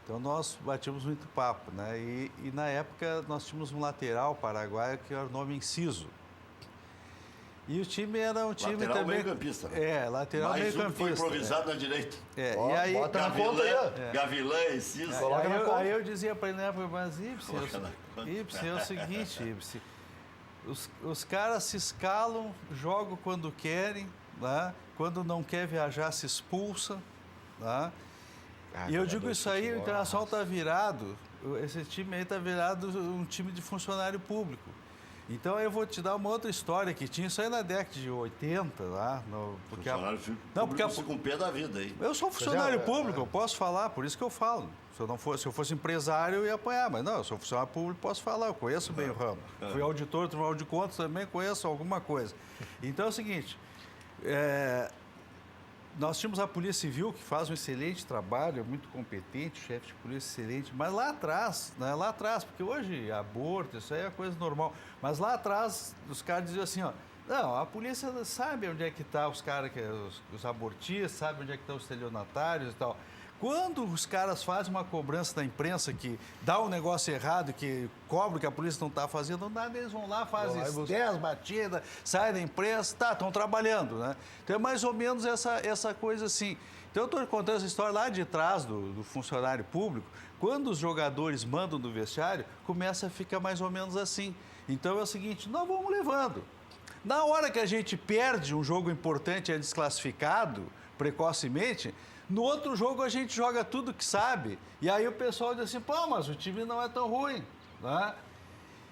Então nós batíamos muito papo, né? E na época nós tínhamos um lateral paraguaio que era o nome Inciso. E o time era um time lateral também... meio-campista, né? Lateral meio-campista. Foi improvisado na direita. E aí, bota na conta aí, Gavilã, Inciso. Aí eu dizia para ele, mas Ibsen, é o seguinte, Ibsen, os caras se escalam, jogam quando querem, né? Quando não quer viajar se expulsa. Né? E eu digo isso aí, o Internacional está virado, esse time aí está virado um time de funcionário público. Então eu vou te dar uma outra história que tinha isso aí na década de 80, lá. Funcionário público com o pé da vida aí. Eu sou funcionário público, eu posso falar, por isso que eu falo. Se eu fosse empresário, eu ia apanhar, mas não, eu sou funcionário público, posso falar, eu conheço bem o ramo. Fui auditor do Tribunal de Contas, também conheço alguma coisa. Então é o seguinte, nós tínhamos a Polícia Civil, que faz um excelente trabalho, é muito competente, chefe de polícia excelente, mas lá atrás, né, porque hoje aborto, isso aí é coisa normal, mas lá atrás os caras diziam assim, ó, não, a polícia sabe onde é que estão os caras, os abortistas, sabe onde é que estão os estelionatários e tal. Quando os caras fazem uma cobrança da imprensa que dá um negócio errado, que cobra o que a polícia não está fazendo, nada, eles vão lá, fazem 10 batidas, saem da imprensa, estão trabalhando, né? Então é mais ou menos essa coisa assim. Então eu estou contando essa história lá de trás do funcionário público, quando os jogadores mandam do vestiário, começa a ficar mais ou menos assim. Então é o seguinte, nós vamos levando. Na hora que a gente perde um jogo importante e é desclassificado precocemente, no outro jogo a gente joga tudo que sabe. E aí o pessoal diz assim, pô, mas o time não é tão ruim, né?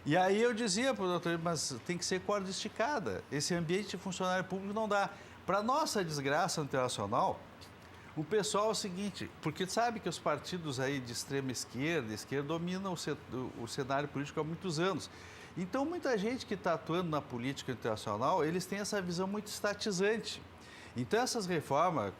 E aí eu dizia para o doutor, mas tem que ser corda esticada. Esse ambiente de funcionário público não dá. Para nossa desgraça internacional, o pessoal é o seguinte, porque sabe que os partidos aí de extrema esquerda dominam o cenário político há muitos anos. Então, muita gente que está atuando na política internacional, eles têm essa visão muito estatizante. Então, essas reformas,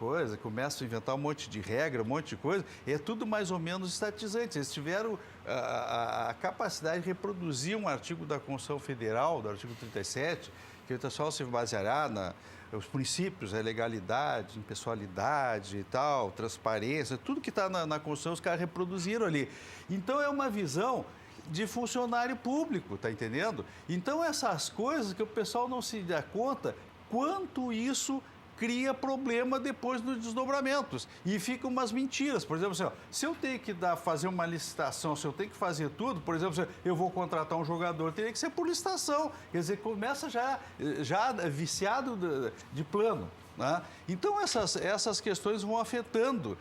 começam a inventar um monte de regra, um monte de coisa, é tudo mais ou menos estatizante. Eles tiveram a capacidade de reproduzir um artigo da Constituição Federal, do artigo 37, que o pessoal se baseará nos princípios, a legalidade, impessoalidade e tal, transparência, tudo que está na Constituição, os caras reproduziram ali. Então, é uma visão de funcionário público, tá entendendo? Então, essas coisas que o pessoal não se dá conta, quanto isso cria problema depois nos desdobramentos. E ficam umas mentiras. Por exemplo, assim, ó, se eu tenho que fazer uma licitação, se eu tenho que fazer tudo, por exemplo, eu vou contratar um jogador, teria que ser por licitação. Quer dizer, começa já viciado de plano, né? Então, essas questões vão afetando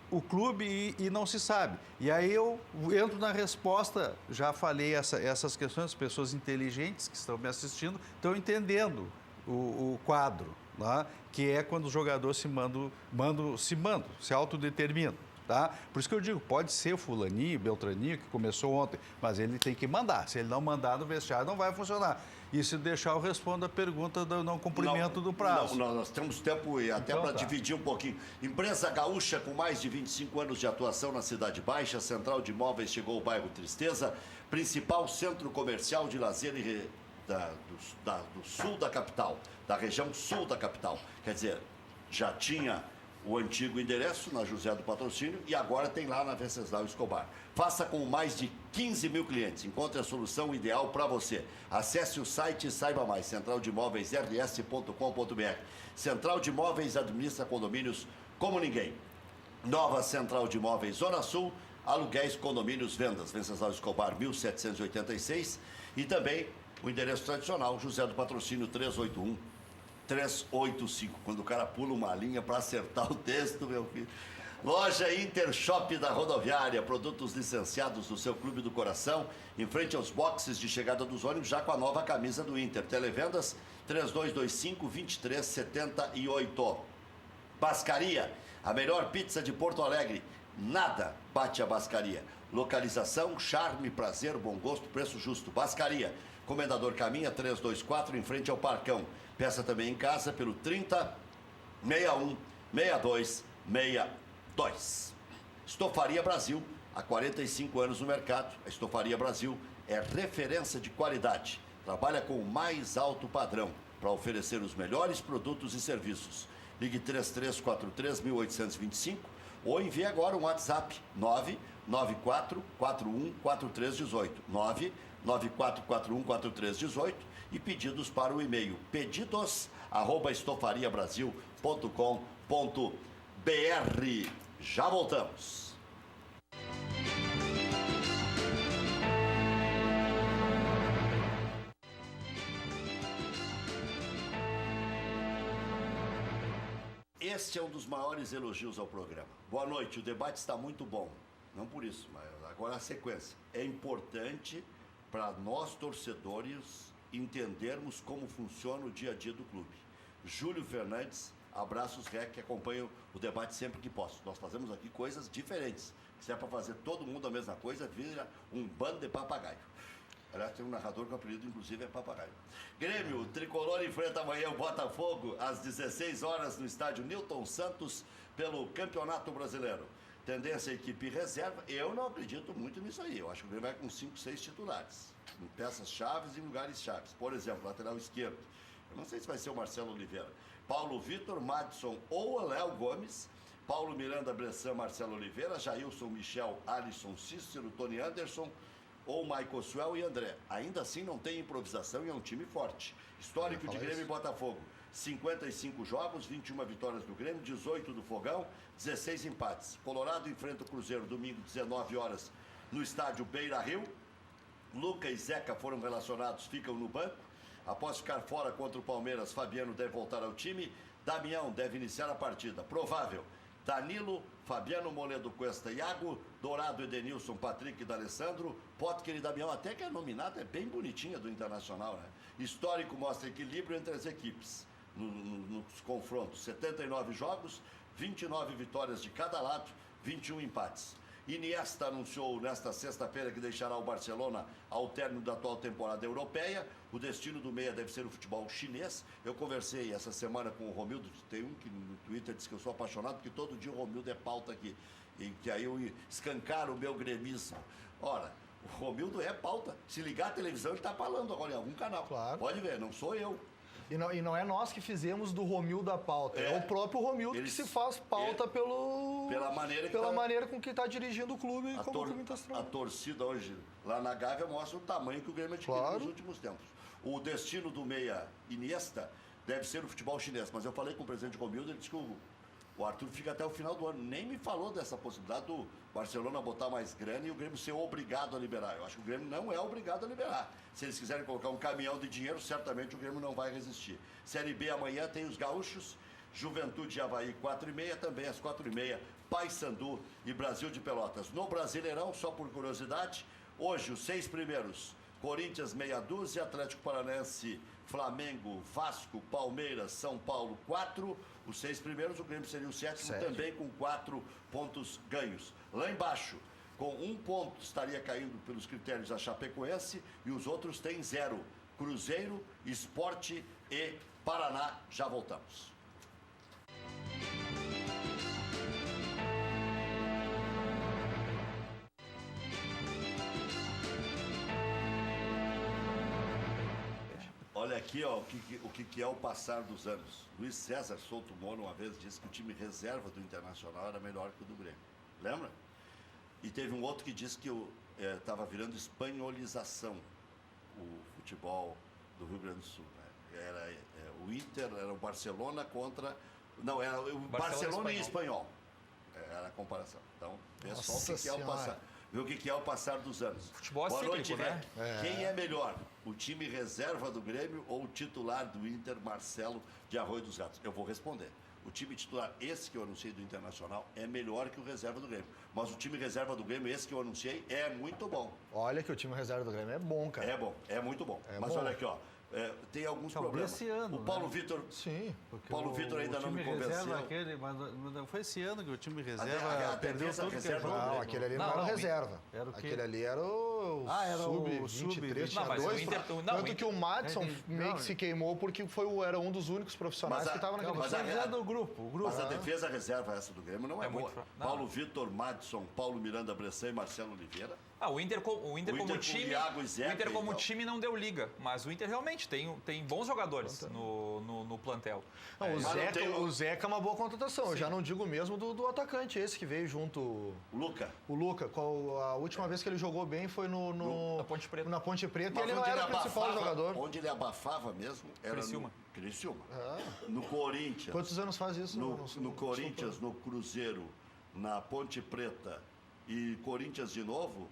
o clube e não se sabe. E aí eu entro na resposta, já falei essas questões, as pessoas inteligentes que estão me assistindo estão entendendo o quadro, né? Que é quando o jogador se autodetermina. Tá? Por isso que eu digo, pode ser o fulaninho, Beltraninho, que começou ontem, mas ele tem que mandar. Se ele não mandar no vestiário, não vai funcionar. E se deixar, eu respondo a pergunta do não cumprimento do prazo. Nós temos tempo e até para dividir um pouquinho. Empresa gaúcha com mais de 25 anos de atuação na Cidade Baixa, Central de Imóveis chegou ao bairro Tristeza, principal centro comercial de lazer do sul da capital, da região sul da capital. Quer dizer, já tinha o antigo endereço na José do Patrocínio e agora tem lá na Venceslau Escobar. Faça com mais de 15 mil clientes. Encontre a solução ideal para você. Acesse o site e saiba mais. centraldemóveisrs.com.br. Central de Imóveis administra condomínios como ninguém. Nova Central de Imóveis Zona Sul, aluguéis, condomínios, vendas. Venceslau Escobar 1786 e também o endereço tradicional, José do Patrocínio 385, quando o cara pula uma linha para acertar o texto, meu filho. Loja Intershop da Rodoviária, produtos licenciados do seu Clube do Coração, em frente aos boxes de chegada dos ônibus, já com a nova camisa do Inter. Televendas 3225-2378. Bascaria, a melhor pizza de Porto Alegre. Nada bate a Bascaria. Localização, charme, prazer, bom gosto, preço justo. Bascaria, Comendador Caminha 324, em frente ao Parcão. Peça também em casa pelo 30 61 62 62. Estofaria Brasil, há 45 anos no mercado. A Estofaria Brasil é referência de qualidade. Trabalha com o mais alto padrão para oferecer os melhores produtos e serviços. Ligue 3343-1825 ou envie agora um WhatsApp 994414318. 994414318 e pedidos para o e-mail pedidos@estofariabrasil.com.br. Já voltamos. Este é um dos maiores elogios ao programa. Boa noite, o debate está muito bom. Não por isso, mas agora a sequência. É importante para nós, torcedores, entendermos como funciona o dia a dia do clube. Júlio Fernandes, abraços, REC, que acompanham o debate sempre que posso. Nós fazemos aqui coisas diferentes. Se é para fazer todo mundo a mesma coisa, vira um bando de papagaio. Aliás, tem um narrador que o apelido, inclusive, é Papagaio. Grêmio, Tricolor enfrenta amanhã o Botafogo às 16 horas no estádio Newton Santos pelo Campeonato Brasileiro. Tendência à equipe reserva. Eu não acredito muito nisso aí. Eu acho que o Grêmio vai com 5, 6 titulares. Em peças chaves e em lugares chaves. Por exemplo, lateral esquerdo. Eu não sei se vai ser o Marcelo Oliveira. Paulo Vitor, Madison ou Léo Gomes. Paulo Miranda, Bressan, Marcelo Oliveira. Jailson, Michel, Alisson, Cícero, Tony Anderson. Ou Michael Suel e André. Ainda assim não tem improvisação e é um time forte. Histórico de Grêmio e Botafogo. 55 jogos, 21 vitórias do Grêmio, 18 do Fogão, 16 empates. Colorado enfrenta o Cruzeiro domingo, 19 horas, no estádio Beira-Rio. Luca e Zeca foram relacionados, ficam no banco. Após ficar fora contra o Palmeiras, Fabiano deve voltar ao time. Damião deve iniciar a partida. Provável. Danilo, Fabiano, Moledo, Cuesta, Iago, Dourado, Edenilson, Patrick e D'Alessandro, Potker e Damião, até que a nominada é bem bonitinha do Internacional, né? Histórico mostra equilíbrio entre as equipes nos confrontos. 79 jogos, 29 vitórias de cada lado, 21 empates. Iniesta anunciou nesta sexta-feira que deixará o Barcelona ao término da atual temporada europeia. O destino do meia deve ser o futebol chinês. Eu conversei essa semana com o Romildo, tem um que no Twitter disse que eu sou apaixonado, porque todo dia o Romildo é pauta aqui. E que aí eu escancaro o meu gremismo. Ora, o Romildo é pauta. Se ligar a televisão, ele está falando agora em algum canal. Claro. Pode ver, não sou eu. E não é nós que fizemos do Romildo a pauta, é o próprio Romildo que se faz pauta pela maneira com que está dirigindo o clube e como o clube está se A torcida hoje, lá na Gávea, mostra o tamanho que o Grêmio adquiriu nos últimos tempos. O destino do meia Iniesta deve ser o futebol chinês, mas eu falei com o presidente Romildo, ele disse que o Arthur fica até o final do ano. Nem me falou dessa possibilidade do Barcelona botar mais grana e o Grêmio ser obrigado a liberar. Eu acho que o Grêmio não é obrigado a liberar. Se eles quiserem colocar um caminhão de dinheiro, certamente o Grêmio não vai resistir. Série B amanhã tem os gaúchos, Juventude e Avaí 4h30, também às 4h30, Paysandu e Brasil de Pelotas. No Brasileirão, só por curiosidade, hoje os 6 primeiros, Corinthians meia dúzia, Atlético Paranaense, Flamengo, Vasco, Palmeiras, São Paulo 4. Os 6 primeiros, o Grêmio seria o sétimo, também com 4 pontos ganhos. Lá embaixo, com 1 ponto, estaria caindo pelos critérios a Chapecoense e os outros têm 0. Cruzeiro, Sport e Paraná. Já voltamos. Olha aqui, ó, o que é o passar dos anos. Luiz César Souto Mono uma vez disse que o time reserva do Internacional era melhor que o do Grêmio. Lembra? E teve um outro que disse que estava virando espanholização o futebol do Rio Grande do Sul. Né? O Inter era o Barcelona contra... Não, era o Barcelona e Espanhol. Era a comparação. Então, é só o que é o passar. Ver o que é o passar dos anos. Futebol é cíclico, né? Quem é melhor? O time reserva do Grêmio ou o titular do Inter, Marcelo de Arroio dos Gatos? Eu vou responder. O time titular, esse que eu anunciei do Internacional, é melhor que o reserva do Grêmio. Mas o time reserva do Grêmio, esse que eu anunciei, é muito bom. Olha que o time reserva do Grêmio é bom, cara. É bom, é muito bom. Mas olha aqui, ó. Tem alguns problemas. Esse ano, o Paulo né? Vitor. Sim. Paulo Vitor ainda não me convenceu. Mas foi esse ano que o time reserva perdeu tudo que é jogo. Não, aquele ali não era o reserva. Era o quê? Aquele ali era o sub-23, tinha mas dois. o Inter, Tanto que o Madison meio que se queimou porque era um dos únicos profissionais que estava naquele time. Mas do grupo. Mas a defesa reserva essa do Grêmio não é boa. Paulo Vitor, Madison, Paulo Miranda, Bressan e Marcelo Oliveira. O Inter como time não deu liga, mas o Inter realmente tem bons jogadores no plantel. Não, o Zeca é uma boa contratação. Sim. Eu já não digo mesmo do atacante esse que veio junto. O Luca. O Luca. A última vez que ele jogou bem foi na Ponte Preta. Na Ponte Preta, e ele não era o principal jogador. Onde ele abafava mesmo era Criciúma. No Corinthians. Quantos anos faz isso? No Corinthians, no Cruzeiro, na Ponte Preta e Corinthians de novo.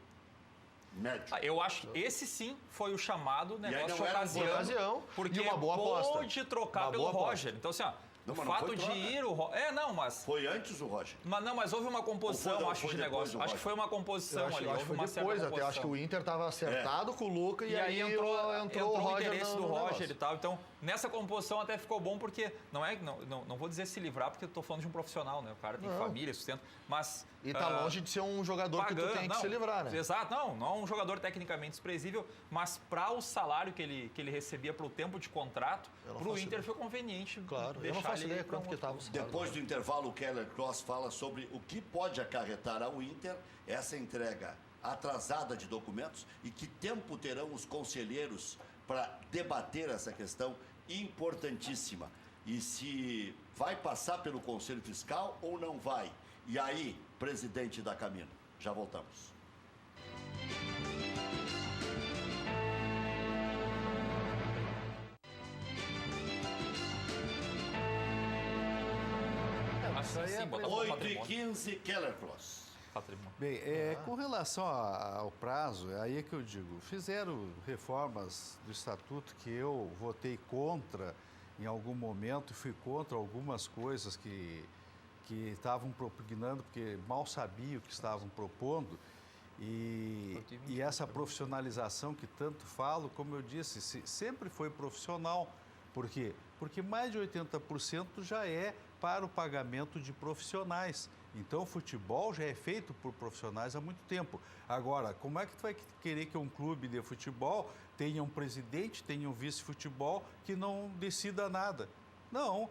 Médio. Eu acho que esse sim foi o chamado negócio de ocasião, porque uma boa aposta. Pode trocar pelo Roger. Então, assim, o fato de ir o Roger... mas... Foi antes o Roger. Mas houve uma composição, acho, de negócio. Acho que foi uma composição ali. Acho que foi depois até. Acho que o Inter estava acertado com o Luca e aí entrou o Roger interesse do Roger e tal. Então, nessa composição até ficou bom, porque não vou dizer se livrar, porque eu estou falando de um profissional, né? O cara tem família, sustento, mas... E tá longe de ser um jogador que tu tem que se livrar, né? Exato, não é um jogador tecnicamente desprezível, mas para o salário que ele recebia, para o tempo de contrato, para o Inter foi conveniente. Claro, eu não faço ideia quanto que estava. Depois do intervalo, o Keller Cross fala sobre o que pode acarretar ao Inter essa entrega atrasada de documentos e que tempo terão os conselheiros para debater essa questão importantíssima. E se vai passar pelo Conselho Fiscal ou não vai. E aí, presidente da Camino, já voltamos. Assim, sim, 8h15, Keller Cross. Bem, com relação ao prazo, é aí que eu digo, fizeram reformas do Estatuto que eu votei contra em algum momento, fui contra algumas coisas que estavam propugnando, porque mal sabia o que estavam propondo, e essa profissionalização que tanto falo, como eu disse, sempre foi profissional. Por quê? Porque mais de 80% já é para o pagamento de profissionais. Então, o futebol já é feito por profissionais há muito tempo. Agora, como é que tu vai querer que um clube de futebol tenha um presidente, tenha um vice-futebol que não decida nada? Não.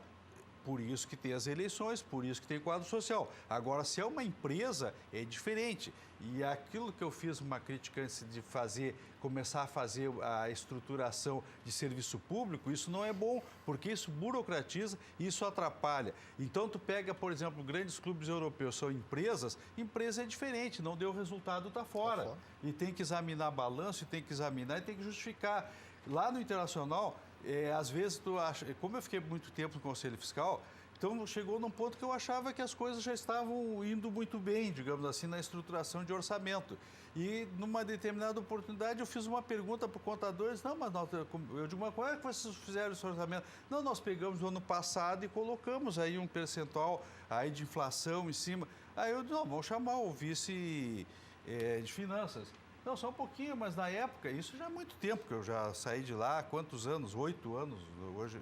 Por isso que tem as eleições, por isso que tem quadro social. Agora, se é uma empresa, é diferente. E aquilo que eu fiz uma crítica antes de começar a fazer a estruturação de serviço público, isso não é bom, porque isso burocratiza e isso atrapalha. Então, tu pega, por exemplo, grandes clubes europeus, são empresas, empresa é diferente, não deu resultado, está fora. E tem que examinar balanço, e tem que examinar e tem que justificar. Lá no Internacional, às vezes tu acha, como eu fiquei muito tempo no Conselho Fiscal, então chegou num ponto que eu achava que as coisas já estavam indo muito bem, digamos assim, na estruturação de orçamento. E numa determinada oportunidade eu fiz uma pergunta para o contador, não, mas eu digo, mas como é que vocês fizeram esse orçamento? Não, nós pegamos o ano passado e colocamos aí um percentual aí de inflação em cima. Aí eu disse, não, vamos chamar o vice de finanças. Não, só um pouquinho, mas na época, isso já é muito tempo que eu já saí de lá, quantos anos? 8 anos, hoje,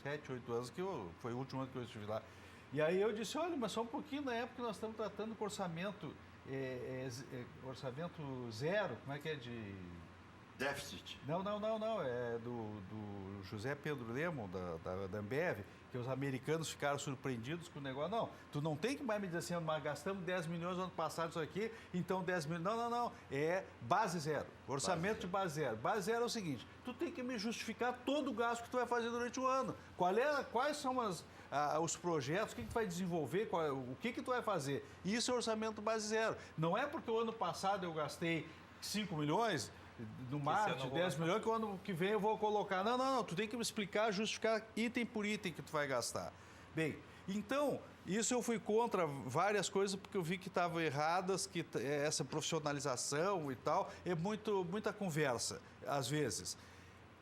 7, 8 anos, foi o último ano que eu estive lá. E aí eu disse, olha, mas só um pouquinho, na época nós estamos tratando com orçamento, orçamento zero, como é que é de... Déficit. Não, é do José Pedro Lemon, da Ambev, que os americanos ficaram surpreendidos com o negócio. Não, tu não tem que mais me dizer assim, mas gastamos 10 milhões no ano passado isso aqui, então 10 milhões... Não, é base zero, orçamento de base zero. Base zero é o seguinte, tu tem que me justificar todo o gasto que tu vai fazer durante o ano. Quais são os projetos, o que tu vai desenvolver, o que tu vai fazer. Isso é orçamento base zero. Não é porque o ano passado eu gastei 5 milhões... no marketing, 10 milhões, que o ano que vem eu vou colocar. Não, tu tem que me explicar, justificar item por item que tu vai gastar. Bem, então, isso eu fui contra várias coisas, porque eu vi que estavam erradas, que essa profissionalização e tal, é muita conversa, às vezes.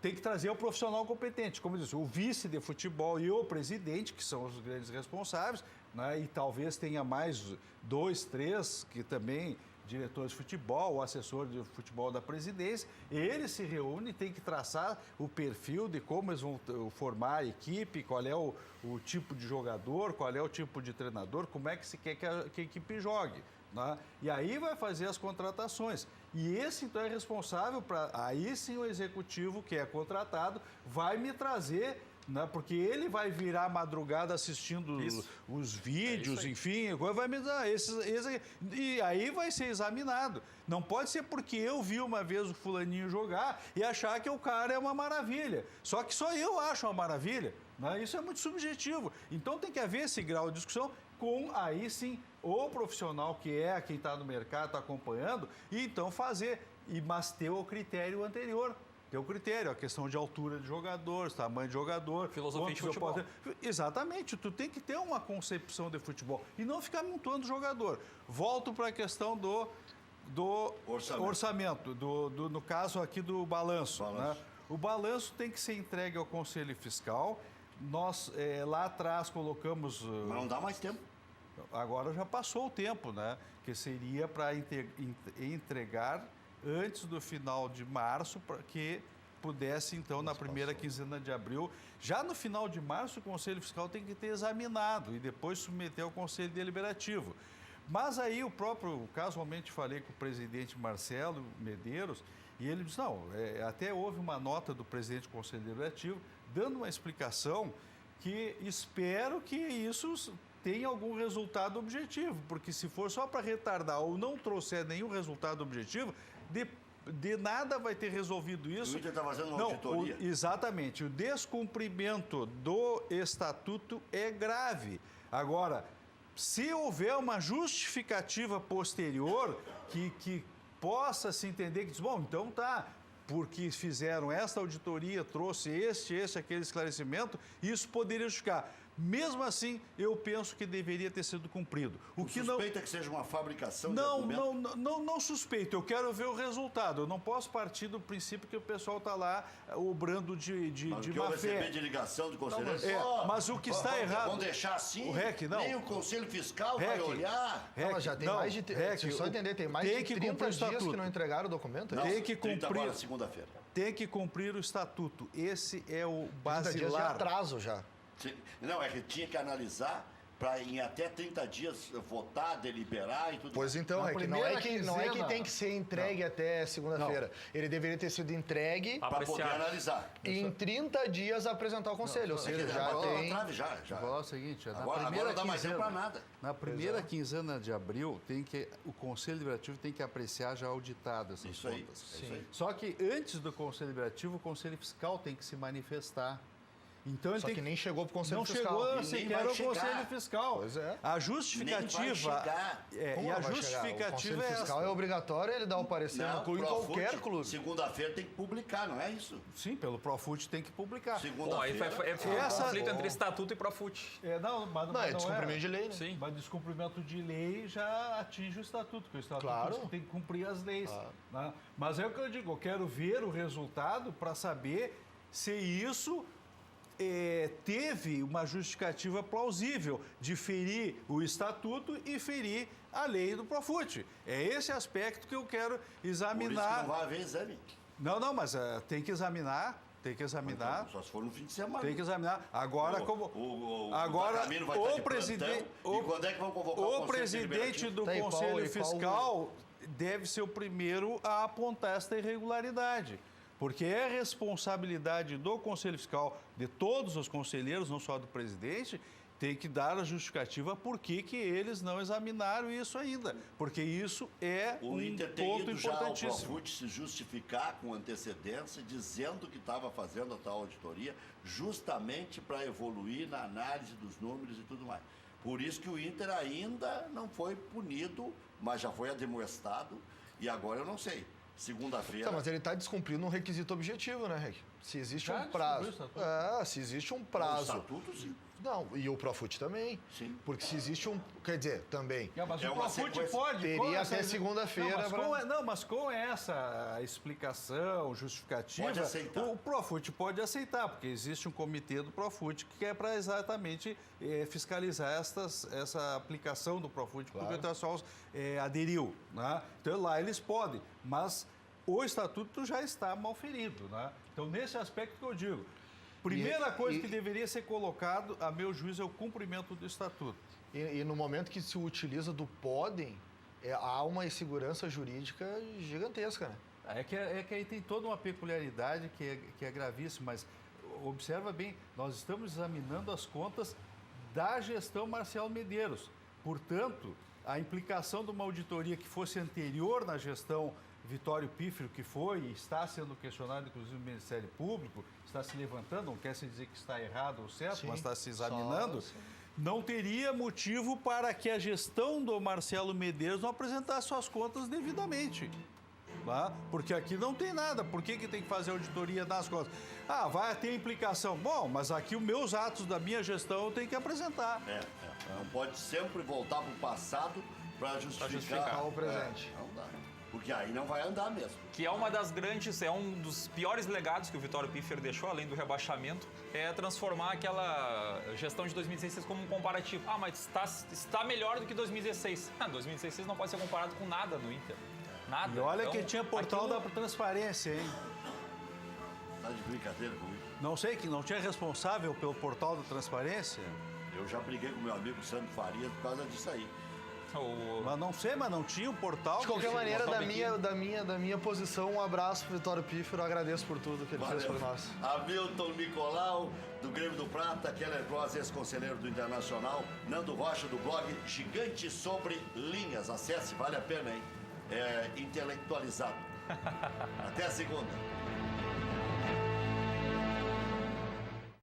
Tem que trazer o profissional competente, como eu disse, o vice de futebol e o presidente, que são os grandes responsáveis, né, e talvez tenha mais 2, 3, que também... diretores de futebol, o assessor de futebol da presidência, eles se reúnem e têm que traçar o perfil de como eles vão formar a equipe, qual é o tipo de jogador, qual é o tipo de treinador, como é que se quer que a equipe jogue. Né? E aí vai fazer as contratações. E esse, então, é responsável para... Aí sim o executivo, que é contratado, vai me trazer... Né? Porque ele vai virar madrugada assistindo os vídeos, enfim, vai me dar e aí vai ser examinado. Não pode ser porque eu vi uma vez o fulaninho jogar e achar que o cara é uma maravilha. Só que só eu acho uma maravilha. Né? Isso é muito subjetivo. Então tem que haver esse grau de discussão com, aí sim, o profissional que é quem está no mercado, está acompanhando, e então fazer, mas ter o critério anterior. Tem o critério, a questão de altura de jogador, tamanho de jogador. Filosofia de futebol. Exatamente, tu tem que ter uma concepção de futebol e não ficar montando jogador. Volto para a questão do orçamento, no caso aqui do balanço. Né? O balanço tem que ser entregue ao Conselho Fiscal. Nós, lá atrás, colocamos... Mas não dá mais tempo. Agora já passou o tempo, né? Que seria para entregar... antes do final de março, para que pudesse, então, na primeira quinzena de abril. Já no final de março, o Conselho Fiscal tem que ter examinado e depois submeter ao Conselho Deliberativo. Mas aí casualmente falei com o presidente Marcelo Medeiros e ele disse, não, até houve uma nota do presidente do Conselho Deliberativo dando uma explicação que espero que isso tenha algum resultado objetivo, porque se for só para retardar ou não trouxer nenhum resultado objetivo, de nada vai ter resolvido isso. O Inter está fazendo uma auditoria. Exatamente. O descumprimento do estatuto é grave. Agora, se houver uma justificativa posterior que possa se entender que diz, bom, então tá, porque fizeram esta auditoria, trouxe aquele esclarecimento, isso poderia justificar. Mesmo assim, eu penso que deveria ter sido cumprido. O que suspeita que seja uma fabricação de argumento? Não suspeito. Eu quero ver o resultado. Eu não posso partir do princípio que o pessoal está lá obrando de má fé. Receber de ligação do conselheiro. Mas o que está errado... Vão deixar assim? Não. Nem o Conselho Fiscal vai olhar? Já tem mais de... Deixa eu só entender, tem mais de 30 dias que não entregaram o documento? Tem que cumprir... agora, segunda-feira. Tem que cumprir o estatuto. Esse é o basilar. 30 dias de atraso já. Não, é que tinha que analisar para em até 30 dias votar, deliberar e tudo. Pois então, não é que tem que ser entregue até segunda-feira. Ele deveria ter sido entregue para poder analisar. E em 30 dias apresentar ao conselho. Ou seja, já tem... Já. É o seguinte, agora não dá mais tempo para nada. Na primeira quinzena de abril, o Conselho Deliberativo tem que apreciar já auditado essas contas. Isso aí. Só que antes do Conselho Deliberativo, o Conselho Fiscal tem que se manifestar. Então, Só que nem chegou para o Conselho Fiscal. Não chegou sequer ao Conselho Fiscal. Pois é. A justificativa... E a justificativa o Conselho Fiscal é obrigatório ele dar o parecer no clube, em qualquer clube. Segunda-feira tem que publicar, não é isso? Sim, pelo Profut tem que publicar. Segunda-feira... É conflito entre estatuto e Profut. Não, é descumprimento de lei, né? Sim. Mas descumprimento de lei já atinge o estatuto, porque o estatuto tem que cumprir as leis. Né? Mas é o que eu digo, eu quero ver o resultado para saber se isso... teve uma justificativa plausível de ferir o estatuto e ferir a lei do Profut. É esse aspecto que eu quero examinar. Por isso que não vai haver exame. Não, mas tem que examinar. Tem que examinar. Então, só se for no fim de semana. Tem que examinar. Agora, o presidente. E quando é que vão convocar o presidente do Conselho Fiscal deve ser o primeiro a apontar esta irregularidade. Porque é responsabilidade do Conselho Fiscal, de todos os conselheiros, não só do presidente, tem que dar a justificativa por que eles não examinaram isso ainda. Porque isso é um ponto importantíssimo. Já o Profut se justificar com antecedência, dizendo que estava fazendo a tal auditoria, justamente para evoluir na análise dos números e tudo mais. Por isso que o Inter ainda não foi punido, mas já foi admoestado, e agora eu não sei. Segunda-feira... mas ele está descumprindo um requisito objetivo, né, Rick? Se existe um prazo... se existe um prazo... O estatuto, sim. Não, e o Profut também. Sim. Porque se existe um... Quer dizer, também... Mas o Profut pode... Teria até segunda-feira... Mas com essa explicação, justificativa... Pode aceitar. O Profut pode aceitar, porque existe um comitê do Profut que é para exatamente fiscalizar essa aplicação do Profut, porque o pessoal aderiu. Né? Então, lá eles podem, mas o estatuto já está mal ferido. Né? Então, nesse aspecto que eu digo... Primeira coisa que deveria ser colocado, a meu juízo, é o cumprimento do estatuto. E no momento que se utiliza do podem, há uma insegurança jurídica gigantesca, né? É que aí tem toda uma peculiaridade que é gravíssima, mas observa bem, nós estamos examinando as contas da gestão Marcelo Medeiros. Portanto, a implicação de uma auditoria que fosse anterior na gestão Vitório Pífero, que foi e está sendo questionado, inclusive, no Ministério Público, está se levantando, não quer se dizer que está errado ou certo, mas está se examinando, não teria motivo para que a gestão do Marcelo Medeiros não apresentasse suas contas devidamente. Tá? Porque aqui não tem nada. Por que tem que fazer auditoria nas contas? Vai ter implicação. Bom, mas aqui os meus atos da minha gestão eu tenho que apresentar. Não pode sempre voltar para o passado para justificar o presente. Não dá. Porque aí não vai andar mesmo. Que é uma das grandes, é um dos piores legados que o Vitório Pífero deixou, além do rebaixamento, é transformar aquela gestão de 2016 como um comparativo. Mas está melhor do que 2016. 2016 não pode ser comparado com nada no Inter. Nada. E olha que tinha portal da transparência, hein? Tá de brincadeira comigo. Não sei, que não tinha responsável pelo portal da transparência? Eu já briguei com meu amigo Sandro Farias por causa disso aí. Mas não sei, mas não tinha o portal. De qualquer maneira, da minha posição, um abraço pro Vitório Pífero, agradeço por tudo que ele fez por nós. Hamilton Nicolau, do Grêmio do Prata, Keller Gross, ex-conselheiro do Internacional, Nando Rocha, do blog Gigante Sobre Linhas. Acesse, vale a pena, hein? É intelectualizado. Até a segunda.